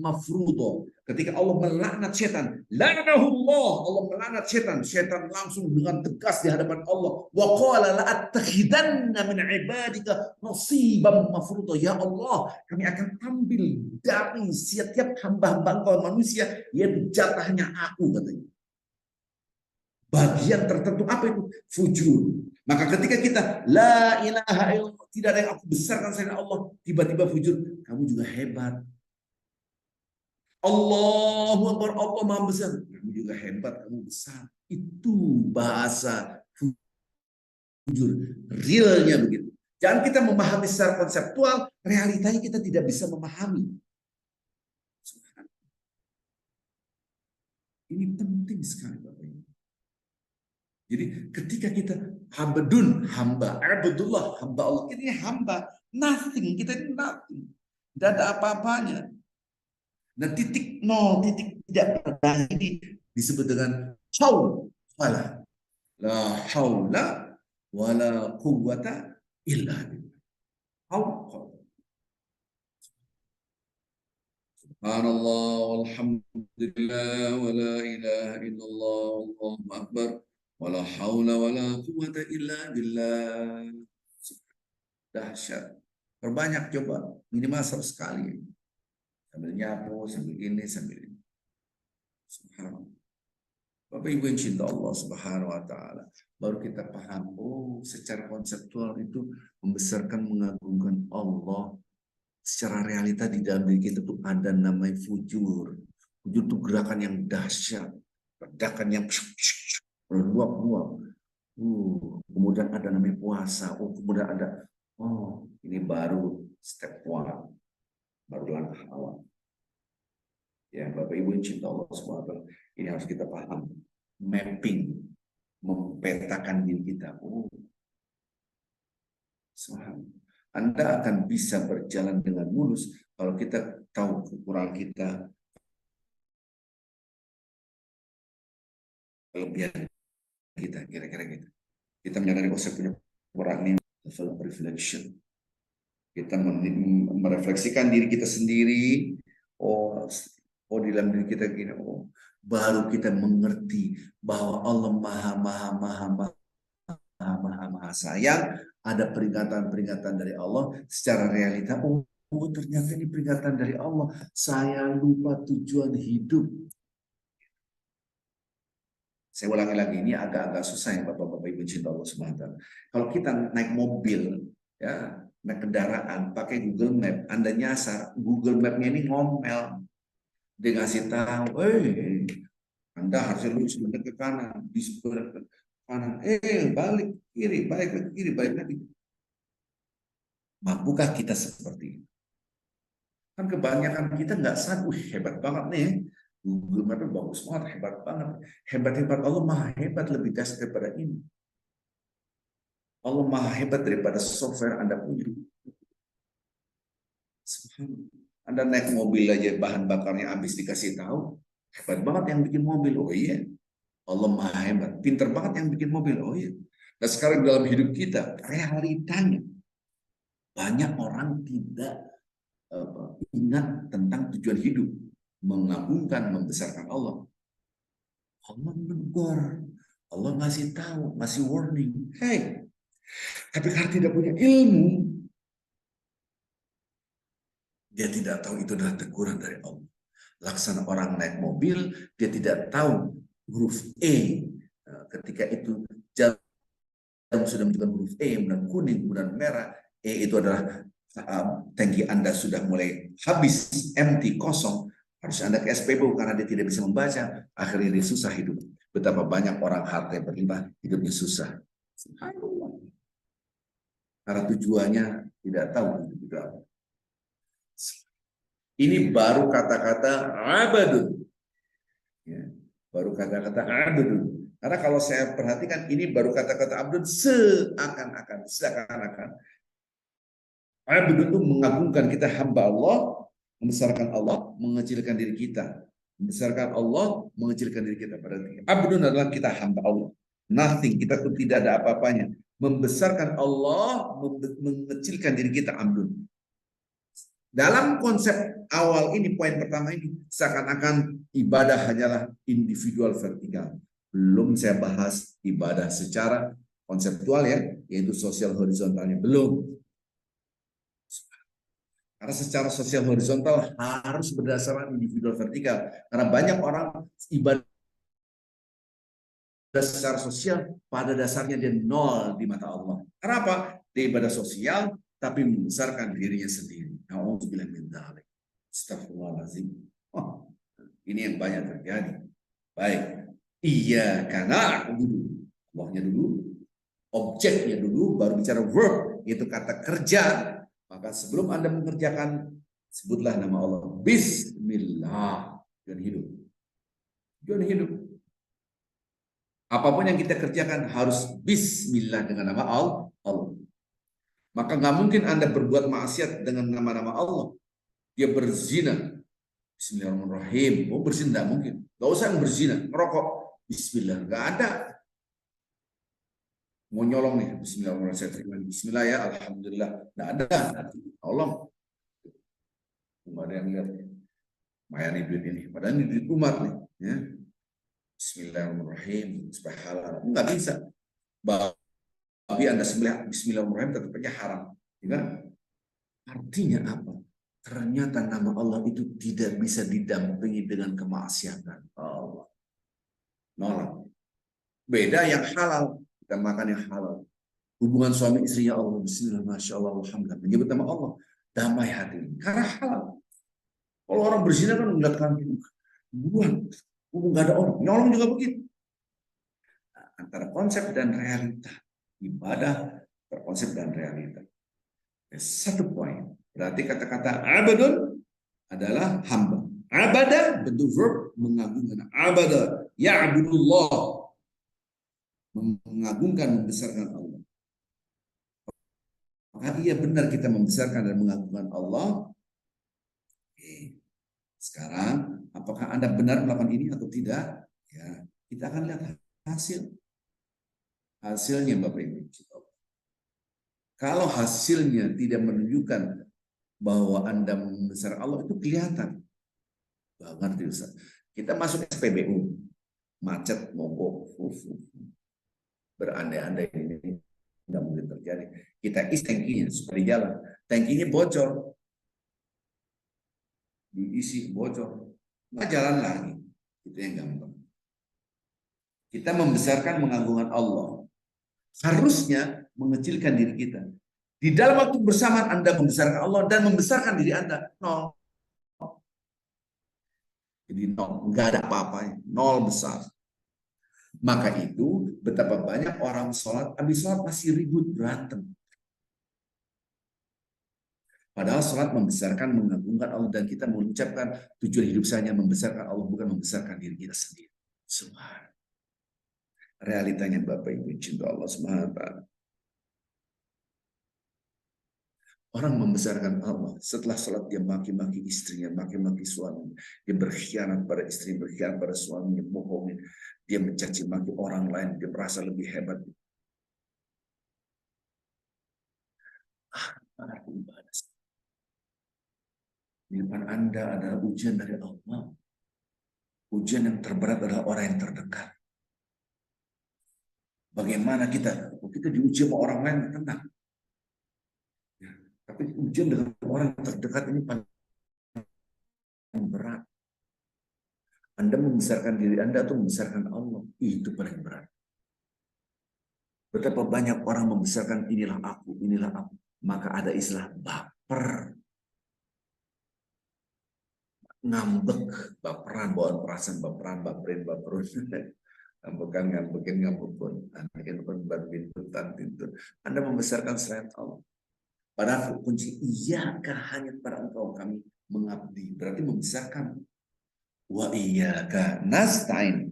mafruḍo. Ketika Allah melaknat setan, la'anahullah, Allah melaknat setan, setan langsung dengan tegas di hadapan Allah. Wa qala la'attakhidanna min ibadika nasiban mafruḍa. Ya Allah, kami akan ambil dari setiap hamba-hamba Engkau manusia, yaitu jatahnya aku, katanya. Bagian tertentu apa itu? Fujur. Maka ketika kita la ilaha illallah, tidak ada yang aku besarkan selain Allah, tiba-tiba fujur, kamu juga hebat. Allahu Akbar, Allah Maha Besar, kamu juga hebat, kamu besar. Itu bahasa fujur, realnya begitu. Jangan kita memahami secara konseptual, realitanya kita tidak bisa memahami. Ini penting sekali Bapak Ibu. Jadi ketika kita abdun, hamba, abdullah, hamba Allah, kita ini hamba, nothing, kita ini nothing. Tidak ada apa-apanya. Nah titik nol, titik tidak berdaya ini disebut dengan haula. La haula wala quwwata illa billah. Haula. Subhanallah walhamdulillah wa la ilaha illallah Allahu akbar wa la haula wa la quwwata illa billah. Dahsyat. Perbanyak coba, minimal 100 kali. Sambil nyapu, sambil ini, sambil ini. Subhanallah. Bapak Ibu yang cinta Allah Subhanahu wa taala, baru kita paham, oh, secara konseptual itu membesarkan, mengagungkan Allah. Secara realita di dalam diri kita tuh ada namanya fujur. Fujur itu gerakan yang dahsyat, ledakan yang meluap-luap. Kemudian ada namanya puasa. Kemudian ada, ini baru step one, baru langkah awal. Ya, Bapak Ibu yang cinta Allah SWT, ini harus kita paham. Mapping, mempetakan diri kita. Anda akan bisa berjalan dengan mulus kalau kita tahu kekurangan kita, kelebihan kita, kira-kira gitu. Kita menyadari bahwa saya punya kekurangan ini, level of reflection. Kita merefleksikan diri kita sendiri. Di dalam diri kita gini, baru kita mengerti bahwa Allah maha sayang. Ada peringatan-peringatan dari Allah secara realita. Ternyata ini peringatan dari Allah. Saya lupa tujuan hidup. Saya ulangi lagi, ini agak-agak susah ya Bapak-Bapak Ibu cinta Allah SWT. Kalau kita naik mobil, ya, naik kendaraan, pakai Google Map, Anda nyasar, Google Map-nya ini ngomel. Dia ngasih tahu, Anda harusnya lurus ke kanan, di sebelah kanan, balik kiri, balik lagi kiri, balik lagi. Mampukah kita seperti itu? Kan kebanyakan kita nggak sadar, hebat banget nih, Google Map bagus banget, hebat banget. Hebat-hebat Allah maha hebat, lebih dahsyat daripada ini. Allah maha hebat daripada software Anda punya. Anda naik mobil aja bahan bakarnya habis dikasih tahu, hebat banget yang bikin mobil. Oh iya, Allah maha hebat. Pinter banget yang bikin mobil. Oh iya. Nah sekarang dalam hidup kita, realitanya banyak orang tidak ingat tentang tujuan hidup, mengagungkan, membesarkan Allah. Allah menegur, Allah ngasih tahu, ngasih warning. Hey, tapi karena tidak punya ilmu, dia tidak tahu itu adalah teguran dari Allah. Laksana orang naik mobil, dia tidak tahu huruf E. Ketika itu jam sudah menunjukkan huruf E, kemudian kuning, kemudian merah. E itu adalah tangki Anda sudah mulai habis, empty, kosong. Harus Anda ke SPBU karena dia tidak bisa membaca. Akhirnya dia susah hidup. Betapa banyak orang harta yang berlimpah, hidupnya susah. Karena tujuannya tidak tahu itu apa. Ini baru kata-kata abadun. Ya, baru kata-kata abdun. Karena kalau saya perhatikan ini baru kata-kata abdun seakan-akan. Abdun itu mengagungkan kita hamba Allah, membesarkan Allah, mengecilkan diri kita. Membesarkan Allah, mengecilkan diri kita. Abdun adalah kita hamba Allah. Nothing, kita pun tidak ada apa-apanya. Membesarkan Allah, mengecilkan diri kita abdun. Dalam konsep awal ini, poin pertama ini, seakan-akan ibadah hanyalah individual vertikal. Belum saya bahas ibadah secara konseptual ya, yaitu sosial horizontalnya. Belum. Karena secara sosial horizontal harus berdasarkan individual vertikal. Karena banyak orang ibadah secara sosial, pada dasarnya dia nol di mata Allah. Kenapa? Dia ibadah sosial, tapi membesarkan dirinya sendiri. Na'udzubillah min dzalik. Astagfirullahaladzim. Oh, ini yang banyak terjadi. Baik. Iya, karena aku dulu. Allahnya dulu, objeknya dulu, baru bicara verb, yaitu kata kerja. Maka sebelum Anda mengerjakan, sebutlah nama Allah. Bismillah. Tujuan hidup. Tujuan hidup. Apapun yang kita kerjakan harus bismillah dengan nama Allah. Maka nggak mungkin Anda berbuat maksiat dengan nama-nama Allah. Dia berzina. Bismillahirrahmanirrahim. Mau berzina nggak mungkin. Nggak usah yang berzina. Ngerokok. Bismillah. Nggak ada. Mau nyolong nih. Bismillahirrahmanirrahim. Saya terima. Bismillah ya. Alhamdulillah. Nggak ada. Tolong. Nggak ada yang lihat. Mayani duit ini. Padahal ini duit umat nih. Ya. Bismillahirrahmanirrahim. Supaya halal. Nggak bisa. Babi Anda sembelih Bismillahirrahmanirrahim tetap aja haram. Ya. Artinya apa? Ternyata nama Allah itu tidak bisa didampingi dengan kemaksiatan. Allah. Nolak. Beda yang halal. Kita makan yang halal. Hubungan suami istri, ya Allah. Bismillah, Masya Allah, Alhamdulillah. Menyebut nama Allah. Damai hati. Karena halal. Kalau orang berzina kan melihatkan buruan. Nggak ada orang. Nyolong juga begitu. Nah, antara konsep dan realita. Ibadah terkonsep dan realita. Satu poin. Berarti kata-kata abadun adalah hamba. Abada bentuk verb mengagungkan. Abada ya'budullah, mengagungkan, membesarkan Allah. Maka iya benar kita membesarkan dan mengagungkan Allah. Oke. Sekarang apakah Anda benar melakukan ini atau tidak? Ya, kita akan lihat hasilnya Bapak Ibu. Kalau hasilnya tidak menunjukkan bahwa Anda membesar Allah, itu kelihatan. Ngerti Ustaz? Kita masuk SPBU, macet, mogok, berandai-andai ini tidak mungkin terjadi. Kita isi tangkinya supaya jalan. Tangkinya bocor, diisi bocor, nggak jalan lagi. Itu yang gampang. Kita membesarkan mengagungkan Allah. Harusnya mengecilkan diri kita. Di dalam waktu bersamaan Anda membesarkan Allah dan membesarkan diri Anda. Nol. Jadi nol. Nggak ada apa-apanya. Nol besar. Maka itu betapa banyak orang sholat, habis sholat masih ribut, berantem. Padahal sholat membesarkan, mengagungkan Allah. Dan kita mengucapkan tujuan hidup saya membesarkan Allah, bukan membesarkan diri kita sendiri. Subhanallah. Realitanya Bapak Ibu cinta Allah Subhanahu wa ta'ala. Orang membesarkan Allah. Setelah sholat dia maki-maki istrinya, maki-maki suaminya. Dia berkhianat pada istri, berkhianat pada suaminya, bohongin. Dia mencaci maki orang lain, dia merasa lebih hebat. Di depan Anda adalah ujian dari Allah. Ujian yang terberat adalah orang yang terdekat. Bagaimana kita diuji sama orang lain, tenang. Tapi ujian dengan orang terdekat ini paling berat. Anda membesarkan diri Anda atau membesarkan Allah, itu paling berat. Betapa banyak orang membesarkan inilah aku. Maka ada istilah baper. Ngambek, baperan, bawaan perasaan, baperin. Ngambekun. Anda membesarkan selain Allah. Padahal kunci iyaka hanya pada engkau kami mengabdi. Berarti membesarkan. Wa iyaka nasta'in.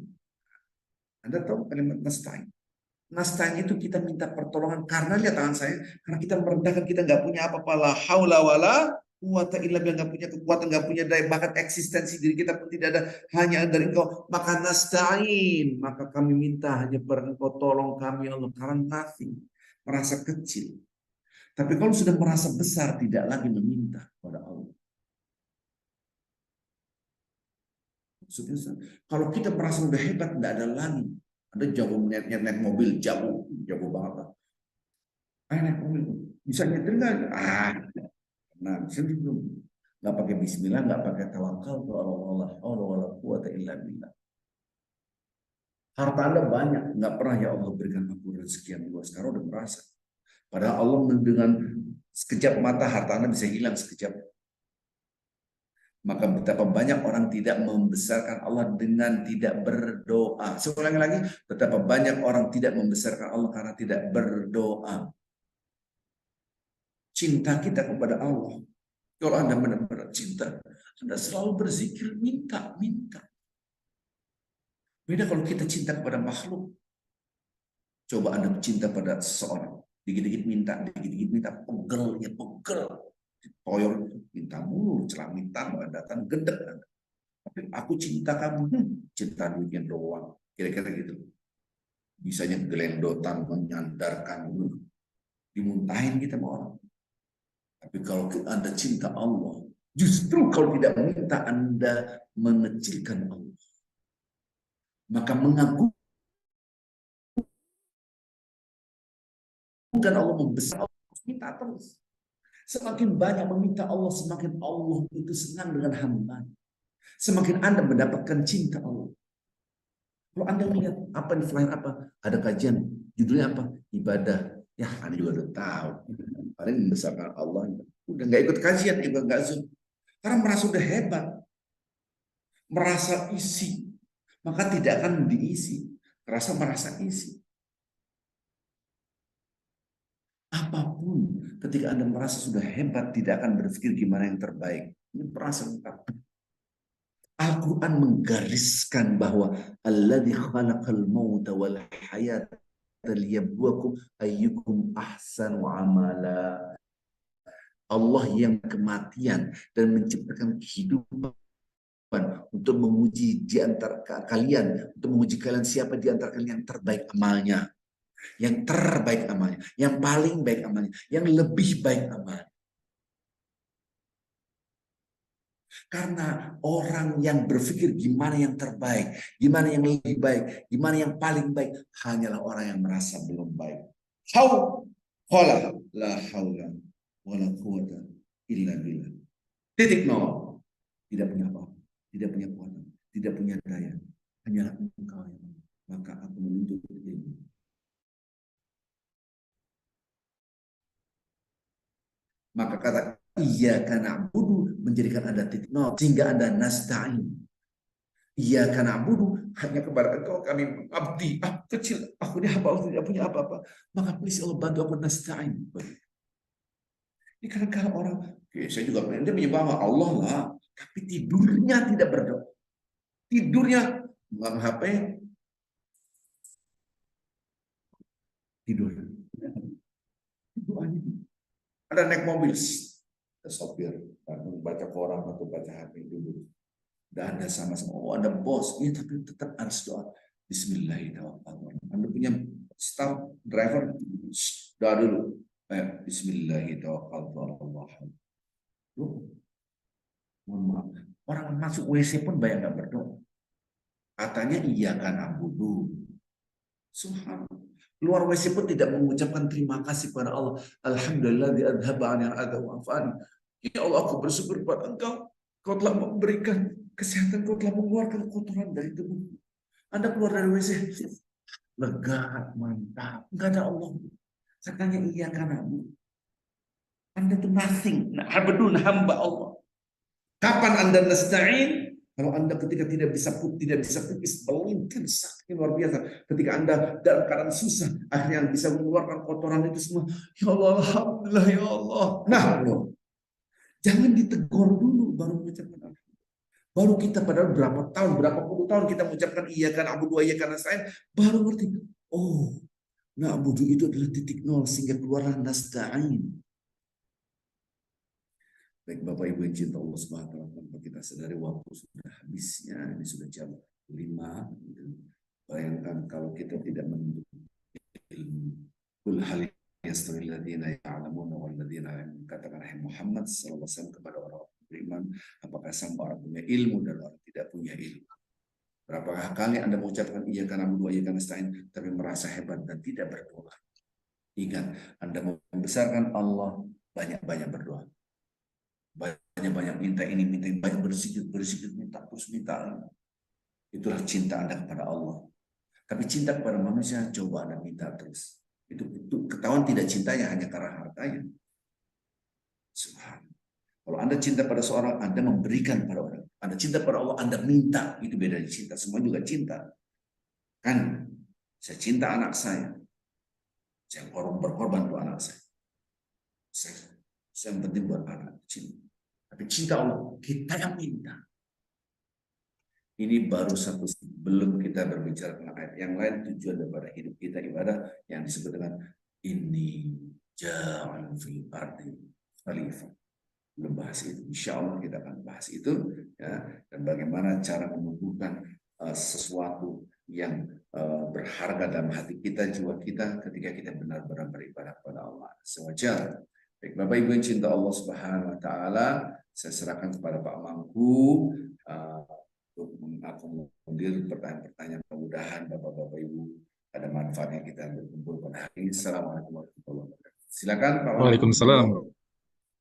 Anda tahu kalimat nasta'in? Nasta'in itu kita minta pertolongan. Karena lihat tangan saya. Karena kita merendahkan, kita nggak punya apa-apa. La haula wala quwata illa billah. Nggak punya kekuatan, nggak punya daya. Bahkan eksistensi diri kita pun tidak ada. Hanya dari engkau. Maka nasta'in. Maka kami minta hanya pada engkau, tolong kami Allah. Karena nothing. Merasa kecil. Tapi kalau sudah merasa besar, tidak lagi meminta kepada Allah. Maksudnya, kalau kita merasa udah hebat, tidak ada lagi. Ada jago naik mobil, jago banget. Naik mobil, bisa nyetir nggak? Nah, sendiri belum. Nggak pakai Bismillah, nggak pakai tawakal. Allah, Allah, quwata illa billah. Harta Anda banyak, nggak pernah ya Allah berikan aku rezeki yang luas. Karena udah merasa. Padahal Allah dengan sekejap mata harta Anda bisa hilang sekejap. Maka betapa banyak orang tidak membesarkan Allah dengan tidak berdoa. Saya ulangi lagi, betapa banyak orang tidak membesarkan Allah karena tidak berdoa. Cinta kita kepada Allah. Kalau Anda benar-benar cinta, Anda selalu berzikir, minta, minta. Beda kalau kita cinta kepada makhluk. Coba Anda cinta pada seseorang. Dikit-dikit minta, dikit-dikit minta. Pegel, ya pegel. Toyor, minta mulu, celamitan, datang, gendek. Tapi aku cinta kamu. Cinta duitnya doang. Kira-kira gitu. Bisanya gelendotan, menyandarkan. Dimuntahin kita sama orang. Tapi kalau Anda cinta Allah, justru kalau tidak minta Anda mengecilkan Allah. Maka mengagumkan Allah, membesar Allah, minta terus. Semakin banyak meminta Allah, semakin Allah itu senang dengan hamba. Semakin Anda mendapatkan cinta Allah. Kalau Anda lihat apa di flyer apa, ada kajian, judulnya apa? Ibadah. Ya, Anda juga udah tahu. Paling membesarkan Allah. Udah nggak ikut kajian, juga nggak zoom. Karena merasa udah hebat. Merasa isi. Maka tidak akan diisi. Merasa isi. Apapun ketika Anda merasa sudah hebat, tidak akan berpikir gimana yang terbaik. Ini merasa lengkap. Al-Quran menggariskan bahwa alladzi khalaqal mauta wal hayata liyabluwakum ayyukum ahsanu amala. Allah yang kematian dan menciptakan kehidupan untuk menguji di antara kalian, untuk menguji kalian siapa di antara kalian yang terbaik amalnya. Yang terbaik amalnya, yang paling baik amalnya, yang lebih baik amalnya. Karena orang yang berpikir gimana yang terbaik, gimana yang lebih baik, gimana yang paling baik, hanyalah orang yang merasa belum baik. La haula wala quwata illa billah. Titik nol. Tidak punya apa, tidak punya kuasa, tidak punya daya. Hanyalah Engkau yang ada. Maka aku menuntut ilmu. Maka kata iyyaka na'budu menjadikan Anda titik nol sehingga Anda nasta'in. Iyyaka na'budu hanya kepada Engkau kami abdi, kecil, aku ini hamba, aku tidak punya apa-apa. Maka please Allah bantu aku nasta'in. Ini kadang-kadang orang, saya juga dia menyembah Allah lah, tapi tidurnya tidak berdoa. Tidurnya megang HP, tidur. Ada naik mobil, ada sopir, baca koran atau baca HP dulu. Dan Anda sama-sama, oh ada bos, ya tapi tetap harus doa. Bismillahirrahmanirrahim. Anda punya staff driver, doa dulu. Bismillahirrahmanirrahim. Mohon maaf. Orang masuk WC pun banyak nggak berdoa. Katanya iya kan abudu. Subhanallah. Luar WC pun tidak mengucapkan terima kasih kepada Allah. Alhamdulillah diadhaba yang ada wa'afani. Ya Allah, aku bersyukur kepada Engkau. Kau telah memberikan kesehatan, kau telah mengeluarkan kotoran dari tubuh. Anda keluar dari WC, lega, mantap. Enggak ada Allah. Katanya iya kan abu. Anda itu nothing. Abdun hamba Allah. Kapan Anda nasta'in? Kalau Anda ketika tidak bisa pipis, melintir sakit luar biasa. Ketika Anda dalam keadaan susah, akhirnya bisa mengeluarkan kotoran itu semua. Ya Allah, alhamdulillah ya Allah. Nah, loh. Jangan ditegur dulu baru mengucapkan alhamdulillah. Baru kita padahal berapa tahun, berapa puluh tahun kita mengucapkan iya kan abudu iya kan nasta'in, baru ngerti. Oh, na'budu itu adalah titik nol sehingga keluarlah nasta'in. Baik Bapak Ibu yang cinta Allah Subhanahu wa taala, kita sadari waktu sudah habisnya, ini sudah jam 5. Bayangkan kalau kita tidak menuntut ilmu. Kul hal yastawi alladziina ya'lamuuna wal ladziina la ya'lamuun. Katakan Muhammad sallallahu alaihi wasallam kepada orang beriman, apakah sama orang punya ilmu dan orang tidak punya ilmu? Berapakah kali Anda mengucapkan iya karena berdua, iya karena nasta'in, tapi merasa hebat dan tidak berdoa? Ingat, Anda membesarkan Allah, banyak-banyak berdoa. Banyak-banyak minta ini, minta ini, banyak berzikir, minta terus minta. Itulah cinta Anda kepada Allah. Tapi cinta kepada manusia, coba Anda minta terus. Itu ketahuan tidak cintanya hanya karena hartanya. Subhanallah. Kalau Anda cinta pada seorang, Anda memberikan pada orang. Anda cinta pada Allah, Anda minta. Itu beda dari cinta. Semua juga cinta. Kan, saya cinta anak saya. Saya berkorban untuk anak saya. Saya yang penting buat anak. Cinta. Tapi cinta Allah, kita yang minta. Ini baru satu, belum kita berbicara tentang ayat yang lain. Tujuan daripada hidup kita ibadah yang disebut dengan ini ja'al fil ardi khalifah. Belum bahas itu, insya Allah kita akan bahas itu ya, dan bagaimana cara menumbuhkan sesuatu yang berharga dalam hati kita, jiwa kita, ketika kita benar-benar beribadah kepada Allah sewajar. Baik, Bapak Ibu yang cinta Allah Subhanahu Wa Taala, saya serahkan kepada Pak Mangku untuk mengakomodir pertanyaan-pertanyaan. Mudah-mudahan Bapak-Bapak Ibu ada manfaatnya kita berkumpul pada hari ini. Assalamualaikum warahmatullahi wabarakatuh. Silakan Pak Mangku. Waalaikumsalam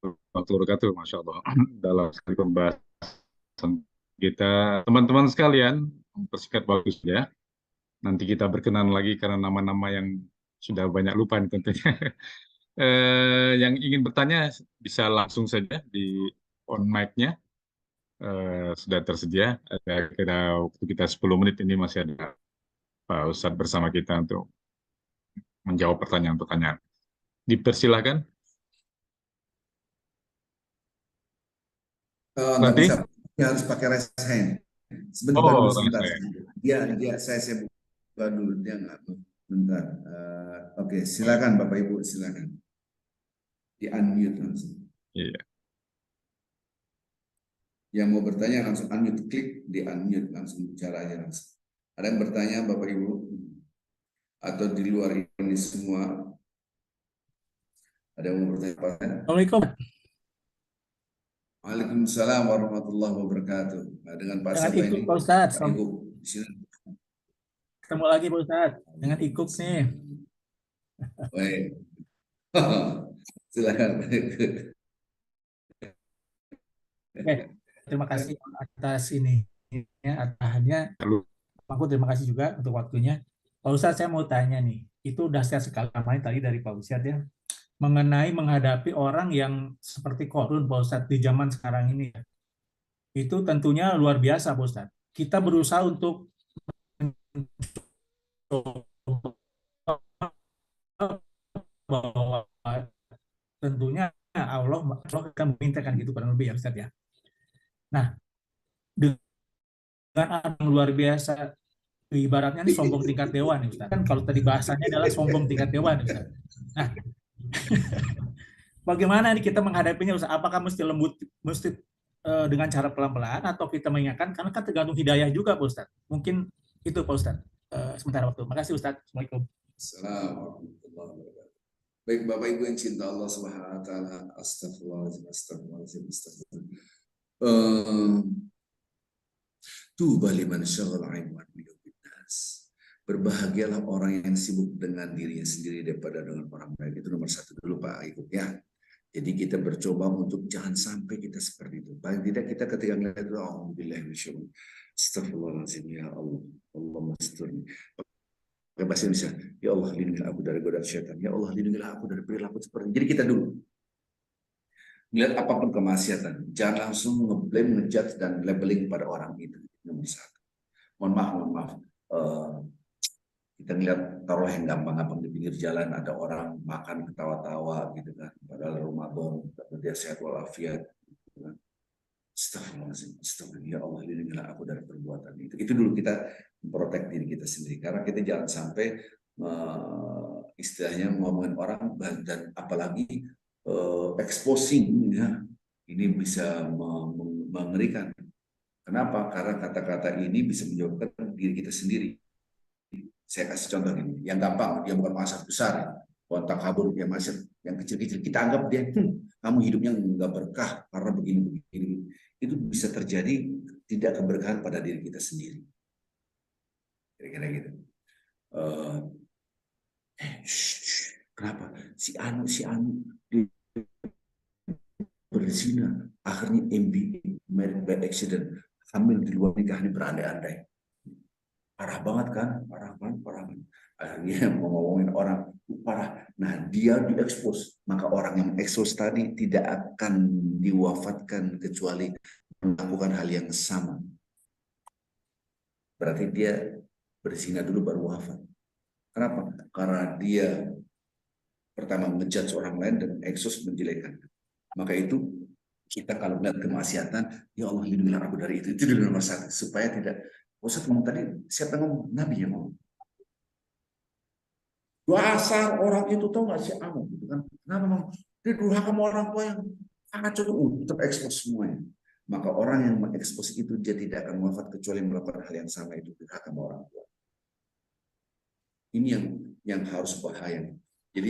warahmatullahi wabarakatuh. Masya Allah. Dalam sekali pembahasan kita, teman-teman sekalian, mempersingkat waktu ya. Nanti kita berkenan lagi karena nama-nama yang sudah banyak lupa nih tentunya. Yang ingin bertanya bisa langsung saja di on mic-nya. Sudah tersedia. Kira waktu kita 10 menit ini masih ada Pak Ustadz bersama kita untuk menjawab pertanyaan-pertanyaan. Dipersilahkan. Nggak Nanti? bisa, dia harus pakai raise hand. Sebentar dulu, sebentar. Saya buka dulu, dia nggak, bentar. Oke, silakan Bapak Ibu, silakan. Di unmute langsung. Iya. Yang mau bertanya langsung unmute, klik di unmute langsung bicara aja langsung. Ada yang bertanya Bapak Ibu? Atau di luar ini semua? Ada yang mau bertanya? Assalamualaikum. Waalaikumsalam warahmatullahi wabarakatuh. Nah, dengan Pak siapa ini? Pak Ustadz. Pak Ibu. Ketemu lagi Pak Ustadz. Dengan Ikuk nih. Baik. Silakan. Oke. Terima kasih atas ini. Arahannya. Aku terima kasih juga untuk waktunya. Pak Ustadz, saya mau tanya nih. Itu dahsyat sekali namanya tadi dari Pak Ustadz ya. Mengenai menghadapi orang yang seperti korun Pak Ustadz di zaman sekarang ini. Itu tentunya luar biasa Pak Ustadz. Kita berusaha untuk bahwa tentunya Allah akan memintakan gitu kurang lebih ya Ustaz ya. Nah, dengan yang luar biasa, ibaratnya ini sombong tingkat dewa nih Ustaz. Kan kalau tadi bahasanya adalah sombong tingkat dewa nih Ustaz. Nah, bagaimana nih kita menghadapinya Ustaz? Apakah mesti lembut, mesti dengan cara pelan-pelan atau kita mengingatkan? Karena kan tergantung hidayah juga Pak Ustaz. Mungkin itu Pak Ustaz. Sementara waktu. Makasih Ustaz. Assalamualaikum. Assalamualaikum. Baik Bapak Ibu yang cinta Allah Subhanahu Wa Taala, astagfirullahaladzim, astagfirullahaladzim, astagfirullahaladzim. Tuba liman syaghala ilman bidu'in nas. Berbahagialah orang yang sibuk dengan dirinya sendiri daripada dengan orang lain. Itu nomor satu dulu Pak Ibu ya. Jadi kita bercoba untuk jangan sampai kita seperti itu. Paling tidak kita ketika melihat itu, alhamdulillah, astagfirullahaladzim ya Allah, Allah masturni. Bahasa Indonesia, ya Allah lindungilah aku dari godaan syaitan, ya Allah lindungilah aku dari perilaku seperti ini. Jadi kita dulu melihat apapun kemaksiatan, jangan langsung ngeblame, ngejudge dan labeling pada orang itu. Nomor satu. Mohon maaf, kita lihat taruh yang gampang-gampang di pinggir jalan ada orang makan ketawa-tawa gitu kan, padahal Ramadan, dia sehat walafiat. Gitu kan. Astagfirullahaladzim, astagfirullah, ya Allah lindungilah aku dari perbuatan itu. Itu dulu kita memprotek diri kita sendiri. Karena kita jangan sampai istilahnya ngomongin orang dan apalagi exposing ya, ini bisa mengerikan. Kenapa? Karena kata-kata ini bisa menyebabkan diri kita sendiri. Saya kasih contoh ini, yang gampang, dia bukan masalah besar, kontak kabur dia masuk, yang kecil-kecil kita anggap dia kamu hidupnya nggak berkah karena begini. Itu bisa terjadi tidak keberkahan pada diri kita sendiri. Kira-kira gitu. Kenapa? Si anu berzina, akhirnya MBA, married by accident, hamil di luar nikah ini berandai-andai. Parah banget kan, parah banget, parah banget. Akhirnya mau ngomongin orang parah. Nah, dia diekspos. Maka orang yang ekspos tadi tidak akan diwafatkan kecuali melakukan hal yang sama. Berarti dia berzina dulu baru wafat. Kenapa? Karena dia pertama ngejudge orang lain dan eksos menjelekkan. Maka itu kita kalau melihat kemaksiatan, ya Allah lindungilah aku dari itu. Itu dulu nomor satu. Supaya tidak. Ustaz ngomong tadi, siapa yang ngomong? Nabi yang ngomong. Dasar orang itu tahu nggak si Amr gitu kan? Kenapa memang dia durhaka sama orang tua yang sangat cukup tetap ekspos semuanya. Maka orang yang mengekspos itu dia tidak akan wafat kecuali melakukan hal yang sama itu durhaka sama orang tua. Ini yang harus bahaya. Jadi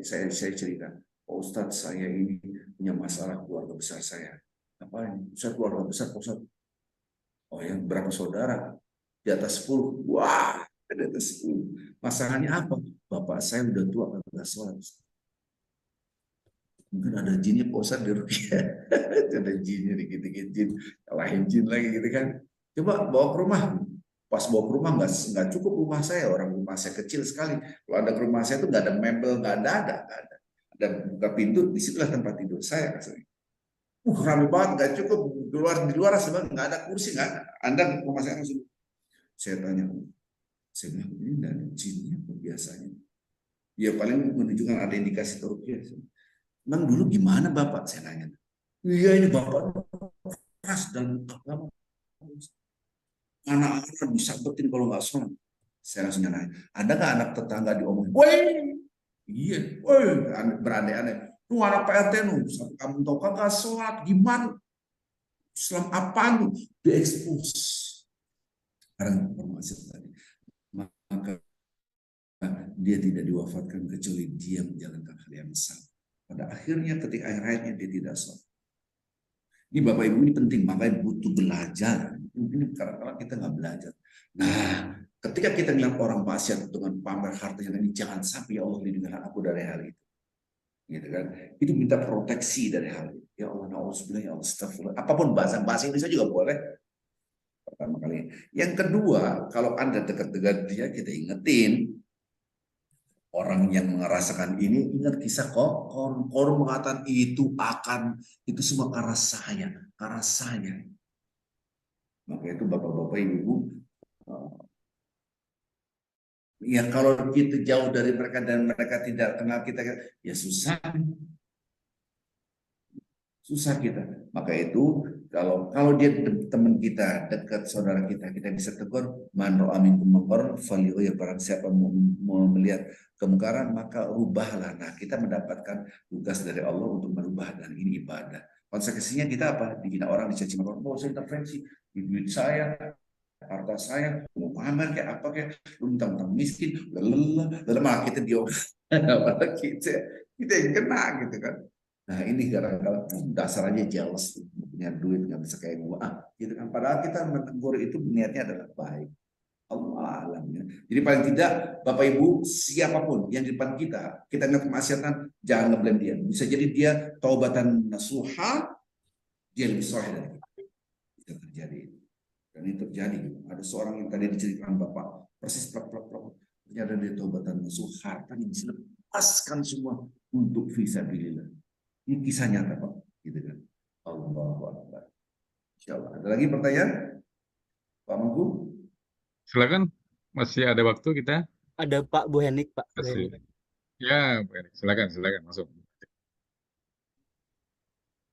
saya cerita, Pak Ustadz saya ini punya masalah keluarga besar saya. Apa ini? Ustadz keluarga besar Pak Ustadz. Oh ya, berapa saudara? Di atas 10. Wah, di atas 10. Masalahnya apa? Bapak saya udah tua nggak sholat. Mungkin ada jinnya Pak Ustadz di rukiah. Ada jinnya dikit-dikit jin, kalahin jin lagi gitu kan. Coba bawa ke rumah. Pas bawa ke rumah nggak cukup rumah saya, orang rumah saya kecil sekali. Kalau ada ke rumah saya itu nggak ada mebel, nggak ada. Ada buka pintu, disitulah tempat tidur saya. Rame banget, nggak cukup di luar sebenarnya nggak ada kursi, nggak ada. Anda ke rumah saya langsung, saya tanya, saya bilang ini nggak ada jinnya biasanya. Ya paling menunjukkan ada indikasi teruknya. Memang dulu gimana Bapak? Saya nanya. Iya ini Bapak keras dan anak-anak bisa betin kalau nggak sholat. Saya langsung nanya, ada nggak anak tetangga diomongin? Woi, iya, woi, berandai-andai. Tuh anak PRT nu, kamu tahu kagak sholat gimana? Islam apa nu? Diekspos. Karena informasi tadi. Maka dia tidak diwafatkan kecuali dia menjalankan hal yang sama. Pada akhirnya ketika akhir hayatnya dia tidak sholat. Ini Bapak Ibu ini penting, makanya butuh belajar. Ini kadang-kadang kita nggak belajar. Nah, ketika kita melihat orang maksiat dengan pamer hartanya ini, jangan sampai ya Allah lindungilah aku dari hal itu. Gitu kan? Itu minta proteksi dari hal itu. Ya Allah, na'udzubillah, ya Allah, astagfirullah. Apapun bahasa Indonesia juga boleh. Pertama kali. Yang kedua, kalau Anda dekat-dekat dia, kita ingetin orang yang merasakan ini, ingat kisah Korun mengatakan itu semua karena saya. Maka itu bapak-bapak ibu, ya kalau kita jauh dari mereka dan mereka tidak kenal kita, ya susah kita. Maka itu kalau dia teman kita, dekat saudara kita bisa tegur, man ra'a minkum munkaran falyughayyir, ya barang siapa mau melihat kemungkaran maka rubahlah. Nah, kita mendapatkan tugas dari Allah untuk merubah, dan ini ibadah. Konsekuensinya kita apa? Dihina orang, dicaci maki orang, mau saya intervensi di duit saya, harta saya, mau pamer kayak apa kayak, lu mentang-mentang miskin, malah kita malah kita yang kena gitu kan. Nah ini gara-gara dasar aja jealous, punya duit nggak bisa kayak gua, gitu kan. Padahal kita menegur itu niatnya adalah baik. Allah alam ya. Jadi paling tidak Bapak Ibu siapapun yang di depan kita lihat kemaksiatan, jangan ngeblame dia. Bisa jadi dia taubatan nasuha, dia lebih soleh dari kita. Bisa terjadi. Dan ini terjadi. Ada seorang yang tadi diceritakan Bapak persis ternyata dia taubatan nasuha, hartanya bisa lepaskan semua untuk fisabilillah. Ini kisah nyata Pak, gitu kan. Allahu Akbar. Insyaallah. Ada lagi pertanyaan? Pak Mangku? Silakan, masih ada waktu kita. Ada Pak Bu Henik, Pak. Bu Masih. Henik. Ya, silakan masuk.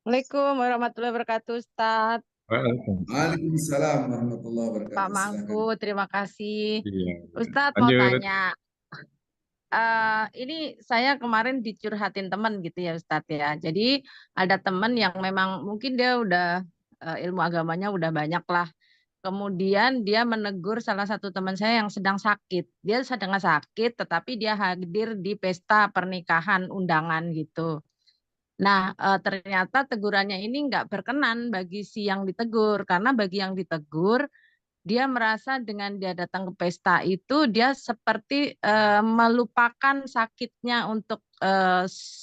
Assalamualaikum warahmatullahi wabarakatuh, Ustadz. Waalaikumsalam warahmatullahi Pak wabarakatuh. Mangku, terima kasih. Iya. Ustadz mau Lanjut. tanya, ini saya kemarin dicurhatin teman gitu ya Ustadz ya. Jadi ada teman yang memang mungkin dia udah ilmu agamanya udah banyak lah. Kemudian dia menegur salah satu teman saya yang sedang sakit. Dia sedang sakit, tetapi dia hadir di pesta pernikahan undangan gitu. Nah, ternyata tegurannya ini nggak berkenan bagi si yang ditegur, karena bagi yang ditegur, dia merasa dengan dia datang ke pesta itu, dia seperti melupakan sakitnya untuk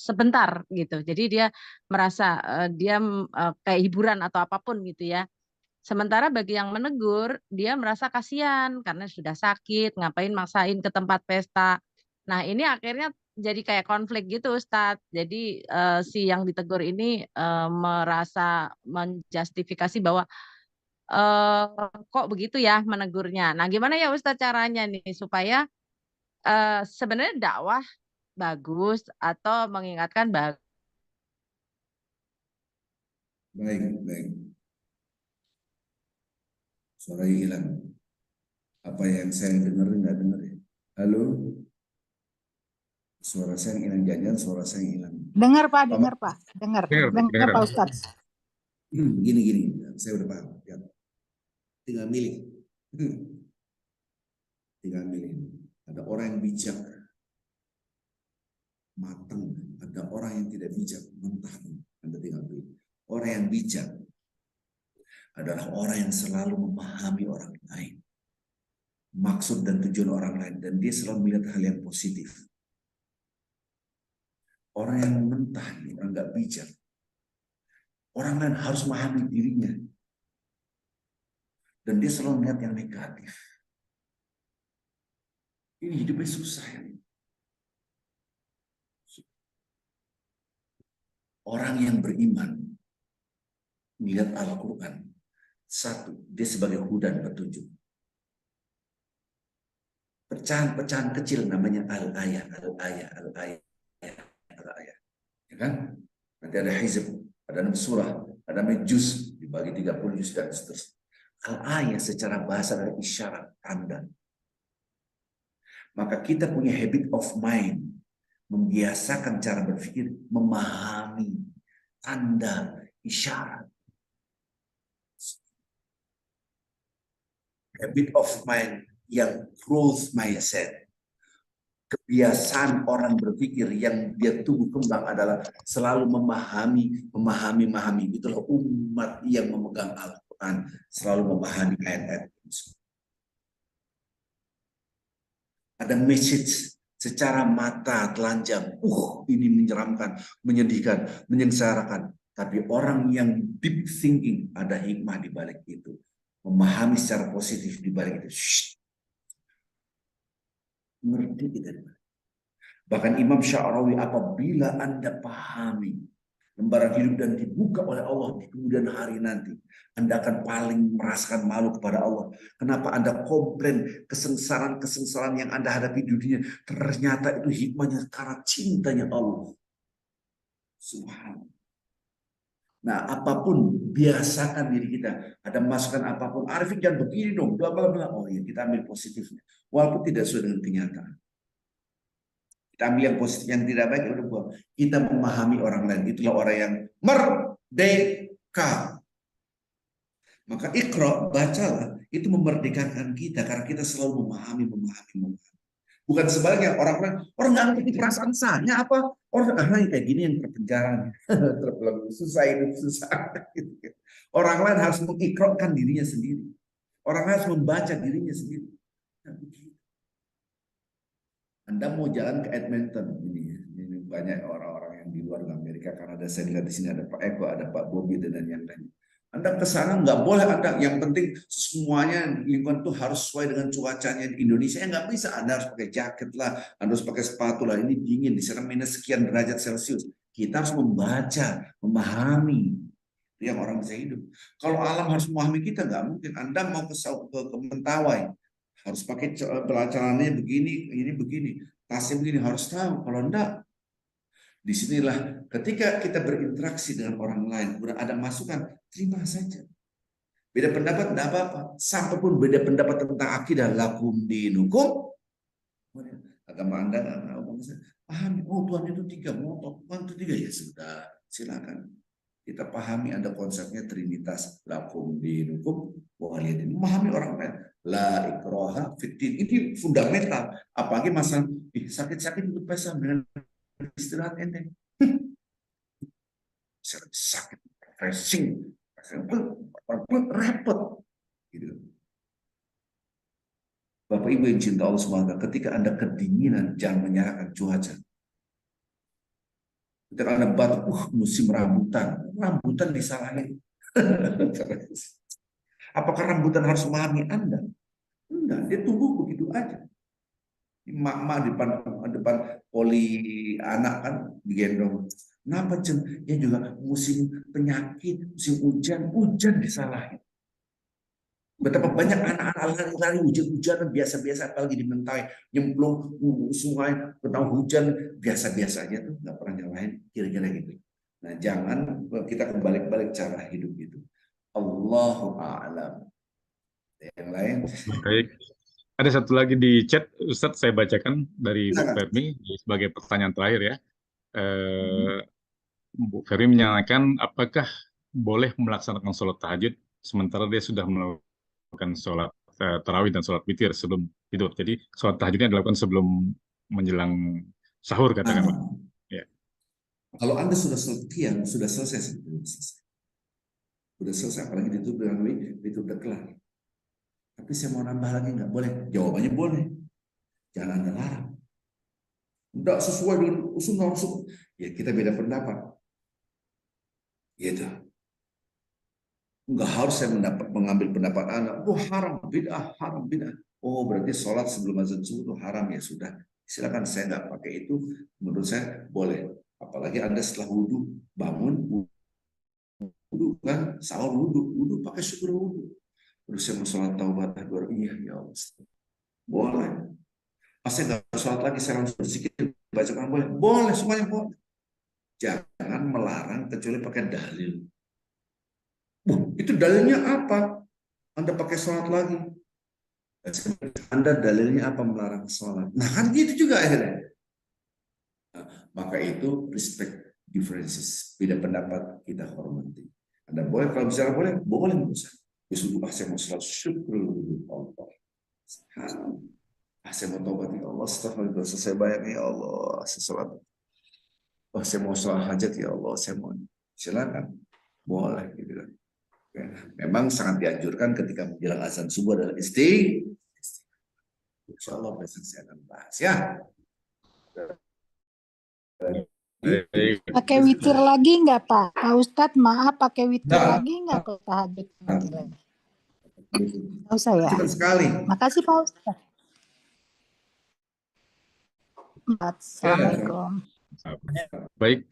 sebentar gitu. Jadi dia merasa dia kayak hiburan atau apapun gitu ya. Sementara bagi yang menegur, dia merasa kasihan karena sudah sakit, ngapain maksain ke tempat pesta. Nah, ini akhirnya jadi kayak konflik gitu, Ustadz. Jadi si yang ditegur ini merasa menjustifikasi bahwa kok begitu ya menegurnya. Nah, gimana ya Ustadz caranya nih supaya sebenarnya dakwah bagus atau mengingatkan bagus. Baik, baik. Suaranya hilang. Apa yang saya dengar nggak dengar ya? Halo? Suara saya yang hilang, jangan suara saya yang hilang. Dengar Pak, dengar Pak, dengar Pak Ustadz. Gini, saya udah paham. Ya. Tinggal milih. Tinggal milih. Ada orang yang bijak, matang. Ada orang yang tidak bijak, mentah. Anda tinggal pilih. Orang yang bijak adalah orang yang selalu memahami orang lain, maksud dan tujuan orang lain, dan dia selalu melihat hal yang positif. Orang yang mentah, orang nggak bijak, orang lain harus memahami dirinya, dan dia selalu melihat yang negatif. Ini hidupnya susah ya. Orang yang beriman melihat Al-Quran, satu, dia sebagai hudan petunjuk. Pecahan-pecahan kecil namanya al-ayah. Ya kan? Nanti ada hizb, ada nama surah, ada nama juz, dibagi 30 juz dan seterusnya. Al-ayah secara bahasa adalah isyarat, tanda. Maka kita punya habit of mind, membiasakan cara berpikir, memahami tanda, isyarat. Habit of mind yang growth mindset. Kebiasaan orang berpikir yang dia tumbuh kembang adalah selalu memahami. Itulah umat yang memegang Al-Quran, selalu memahami ayat-ayat. Ada message secara mata telanjang. Ini menyeramkan, menyedihkan, menyengsarakan. Tapi orang yang deep thinking, ada hikmah di balik itu. Memahami secara positif di balik itu. Ngerti kita. Bahkan Imam Sya'rawi, apabila Anda pahami lembaran hidup dan dibuka oleh Allah di kemudian hari nanti, Anda akan paling merasakan malu kepada Allah. Kenapa Anda komplain kesengsaraan yang Anda hadapi di dunia? Ternyata itu hikmahnya karena cintanya Allah. Subhanallah. Nah, apapun, biasakan diri kita. Ada masukan apapun, Arifin jangan begini dong, bla bla bla. Oh ya, kita ambil positifnya. Walaupun tidak sesuai dengan kenyataan. Kita ambil yang positif, yang tidak baik, udah buang. Kita memahami orang lain. Itulah orang yang merdeka. Maka Iqra, bacalah. Itu memerdekakan kita. Karena kita selalu memahami. Bukan sebaliknya, orang nggak ngerti perasaan saya apa. Orang kayak gini yang terpenjara. Terpelenggu, susah hidup, susah. Orang lain harus mengikrarkan dirinya sendiri. Orang lain harus membaca dirinya sendiri. Anda mau jalan ke Edmonton, ini banyak orang-orang yang di luar Amerika, Kanada, saya lihat di sini ada Pak Eko, ada Pak Bobi dan yang lain. Anda ke sana nggak boleh Anda, yang penting semuanya lingkungan itu harus sesuai dengan cuacanya di Indonesia. Nggak bisa, Anda harus pakai jaket lah, Anda harus pakai sepatu lah. Ini dingin, di sana minus sekian derajat Celcius. Kita harus membaca, memahami. Itu yang orang bisa hidup. Kalau alam harus memahami kita, nggak mungkin. Anda mau ke Mentawai, harus pakai celananya begini, ini begini, tasnya begini, harus tahu. Kalau enggak, disinilah ketika kita berinteraksi dengan orang lain, udah ada masukan, terima saja. Beda pendapat enggak apa-apa. Sampai pun beda pendapat tentang akidah, lakum dinukum. Agama Anda pahami, oh Tuhan itu 3, Tuhan itu 3, ya sudah, silakan. Kita pahami ada konsepnya Trinitas, lakum dinukum waliyadin. Memahami orang lain. La ikraha fiddin. Ini fundamental. Apalagi masalah sakit-sakit itu pesan dengan istirahat ente. Sakit, refreshing, repot. Gitu. Bapak Ibu yang cinta Allah SWT, ketika Anda kedinginan, jangan menyalahkan cuaca. Ketika Anda batuk, musim rambutan disalahin. Apakah rambutan harus memahami Anda? Enggak, dia tumbuh begitu aja. Mak-mak depan poli anak kan digendong. Kenapa Cen? Ya juga musim penyakit, musim hujan disalahin. Betapa banyak anak-anak lari-lari hujan-hujanan biasa-biasa, apalagi di Mentawai nyemplung sungai, ketemu hujan biasa-biasa aja tuh, nggak pernah nyalahin, kira-kira gitu. Nah, jangan kita kebalik-balik cara hidup itu. Allahu a'lam. Yang lain. Baik. Ada satu lagi di chat, Ustadz, saya bacakan dari Bu Silakan. Fermi sebagai pertanyaan terakhir ya. Bu Fermi menyatakan, apakah boleh melaksanakan sholat tahajud sementara dia sudah melakukan sholat tarawih dan sholat witir sebelum tidur. Jadi sholat tahajudnya dilakukan sebelum menjelang sahur, katakanlah. Ya. Kalau Anda sudah qiyam, sudah selesai sebetulnya. Sudah selesai, apalagi ditutup dengan itu udah kelar. Tapi saya mau nambah lagi, nggak boleh? Jawabannya boleh. Jangan Anda larang. Tidak sesuai dengan sunnah Rasul. Ya kita beda pendapat. Gitu. Enggak harus saya mengambil pendapat Anda. Oh haram, bid'ah, haram, bid'ah. Oh berarti sholat sebelum azan subuh itu haram, ya sudah. Silakan, saya nggak pakai itu. Menurut saya boleh. Apalagi Anda setelah wudhu, bangun, wudhu kan, sahur wudhu pakai syukur wudhu. Terus saya mau sholat taubat, iya ya Allah. Boleh. Pas saya nggak sholat lagi, saya langsung berzikir, baca Quran, boleh. Boleh, semuanya boleh. Jangan melarang kecuali pakai dalil. Itu dalilnya apa? Anda pakai sholat lagi. Anda dalilnya apa melarang sholat? Nah kan gitu juga akhirnya. Nah, maka itu respect differences. Beda pendapat kita hormati. Anda boleh, kalau bicara boleh menurut saya. Besok saya mau sholat syukur Allah. Saya mau tobat ya Allah. Astagfirullah, saya banyak ya Allah. Sesuatu. Oh, saya mau sholat hajat ya Allah. Saya mau, silakan. Boleh gitu kan. Memang sangat dianjurkan ketika menjelang azan subuh adalah istighfar. Insya Allah besok saya akan bahas ya. Baik. Pakai witir lagi nggak Pak? Pak Ustadz, maaf, pakai witir Nggak. lagi nggak kalau tahajud? Nggak usah ya. Cuma sekali. Makasih Pak Ustadz. Assalamualaikum. Baik,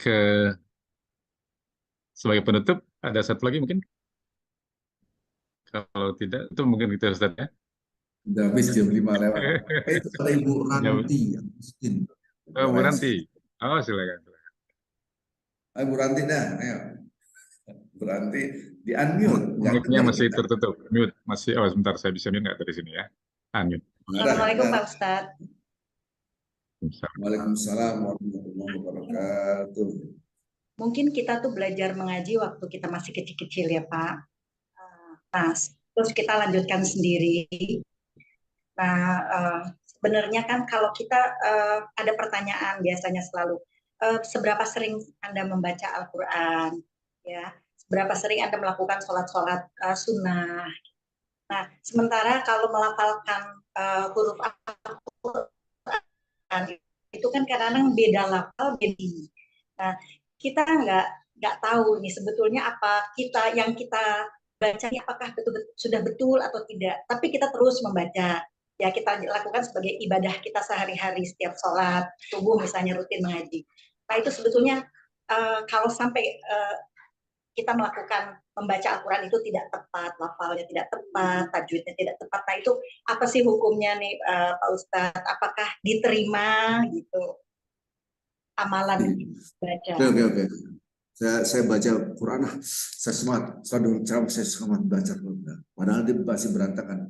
sebagai penutup ada satu lagi mungkin. Kalau tidak, itu mungkin kita Ustaz ya. Udah habis jam 5 lewat. Itu ada Ibu Ranti yang miskin. Oh, Bu Ranti. Oh, silakan. Ibu Ranti dah, ayo. Bu Ranti di unmute. Mic-nya masih tertutup. Mute. Masih, oh sebentar, saya bisa mute nggak dari sini ya? Unmute. Assalamualaikum Pak Ustadz. Waalaikumsalam warahmatullahi wabarakatuh. Mungkin kita tuh belajar mengaji waktu kita masih kecil-kecil ya Pak. Nah, terus kita lanjutkan sendiri. Nah, sebenarnya kan kalau kita ada pertanyaan biasanya selalu, seberapa sering Anda membaca Al-Quran? Ya, seberapa sering Anda melakukan sholat-sholat sunnah? Nah, sementara kalau melafalkan huruf Al-Quran itu kan kadang-kadang beda lafal, beda. Nah, kita nggak tahu nih sebetulnya apa yang kita baca apakah sudah betul atau tidak. Tapi kita terus membaca. Ya kita lakukan sebagai ibadah kita sehari-hari setiap sholat subuh misalnya rutin mengaji. Nah itu sebetulnya kalau sampai kita melakukan membaca Al-Quran itu tidak tepat, lafalnya tidak tepat, tajwidnya tidak tepat. Nah itu apa sih hukumnya nih Pak Ustadz? Apakah diterima gitu amalan baca? Oke. Saya baca Quran, saya semangat. Saya dengar ceramah, saya semangat baca Quran. Padahal dia masih berantakan.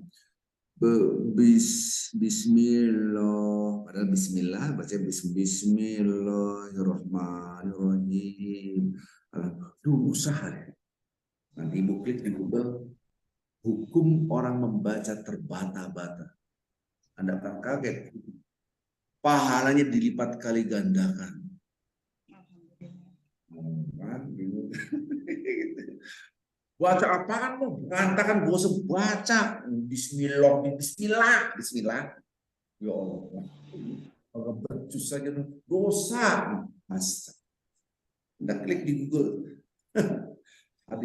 Bismillah, padahal Bismillah baca Bismillahirrahmanirrahim. Duh, usaha ya. Nanti ibu klik di Google, hukum orang membaca terbata-bata. Anda akan kaget, pahalanya dilipat kali gandakan. Baca apaan lo? Berantakan, gue usah baca. Bismillah. Ya Allah. Kalau becus saja dosa. Masa. Anda klik di Google.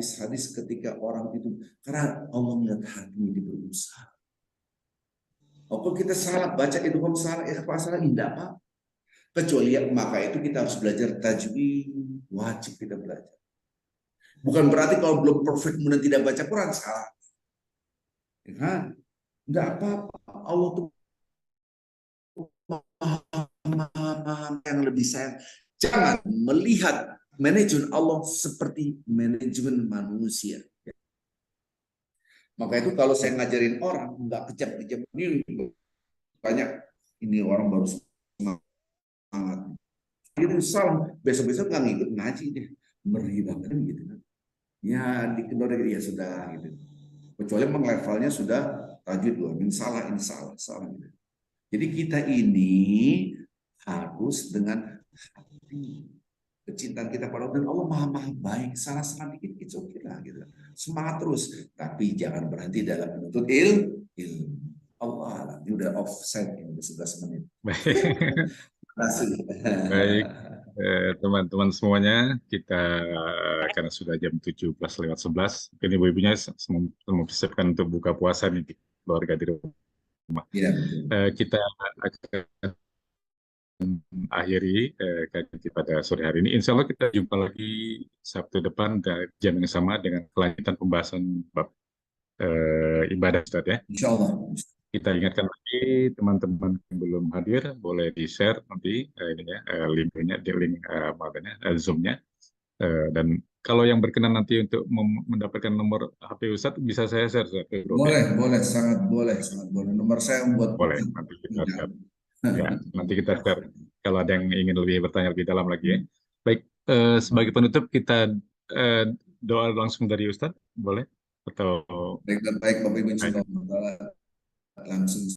hadis-hadis ketika orang itu, karena Allah melihat hati dia berusaha. Kalau kita salah baca itu, kalau salah salah tidak apa. Kecuali maka itu kita harus belajar tajwid, wajib kita belajar. Bukan berarti kalau belum perfect kemudian tidak baca Quran salah. Ya kan? Tidak apa-apa. Allah tuh yang lebih sayang. Jangan melihat manajemen Allah seperti manajemen manusia. Maka itu kalau saya ngajarin orang nggak kejam-kejam, ini banyak ini orang baru semangat. Itu salam, besok-besok nggak ngikut ngaji deh, meri banget gitu kan. Ya di kendor ya sudah gitu. Kecuali memang levelnya sudah tajwid loh, ini salah gitu. Jadi kita ini harus dengan hati, kecintaan kita pada Allah, dan Allah maha baik, salah dikit it's okay lah gitu. Semangat terus, tapi jangan berhenti dalam menuntut ilmu. Allah, ini udah offset, ini udah 11 menit. Terima kasih. Baik, teman-teman semuanya, kita karena sudah jam 17:11, ini ibu-ibunya mempersiapkan untuk buka puasa nih di keluarga di rumah. Ya, kita akan akhiri kajian kita pada sore hari ini. Insya Allah kita jumpa lagi Sabtu depan jam yang sama dengan kelanjutan pembahasan bab ibadah, Ustaz ya. Insya Allah. Kita ingatkan lagi teman-teman yang belum hadir boleh di-share nanti linknya di link Zoom-nya. Dan kalau yang berkenan nanti untuk mendapatkan nomor HP Ustadz bisa saya share. Boleh, sangat boleh. Nomor saya buat boleh. Nanti kita share. Ya, nanti kita share kalau ada yang ingin bertanya lebih dalam lagi ya. Baik, sebagai penutup kita doa langsung dari Ustadz, boleh? Atau baik Bapak Ibu langsung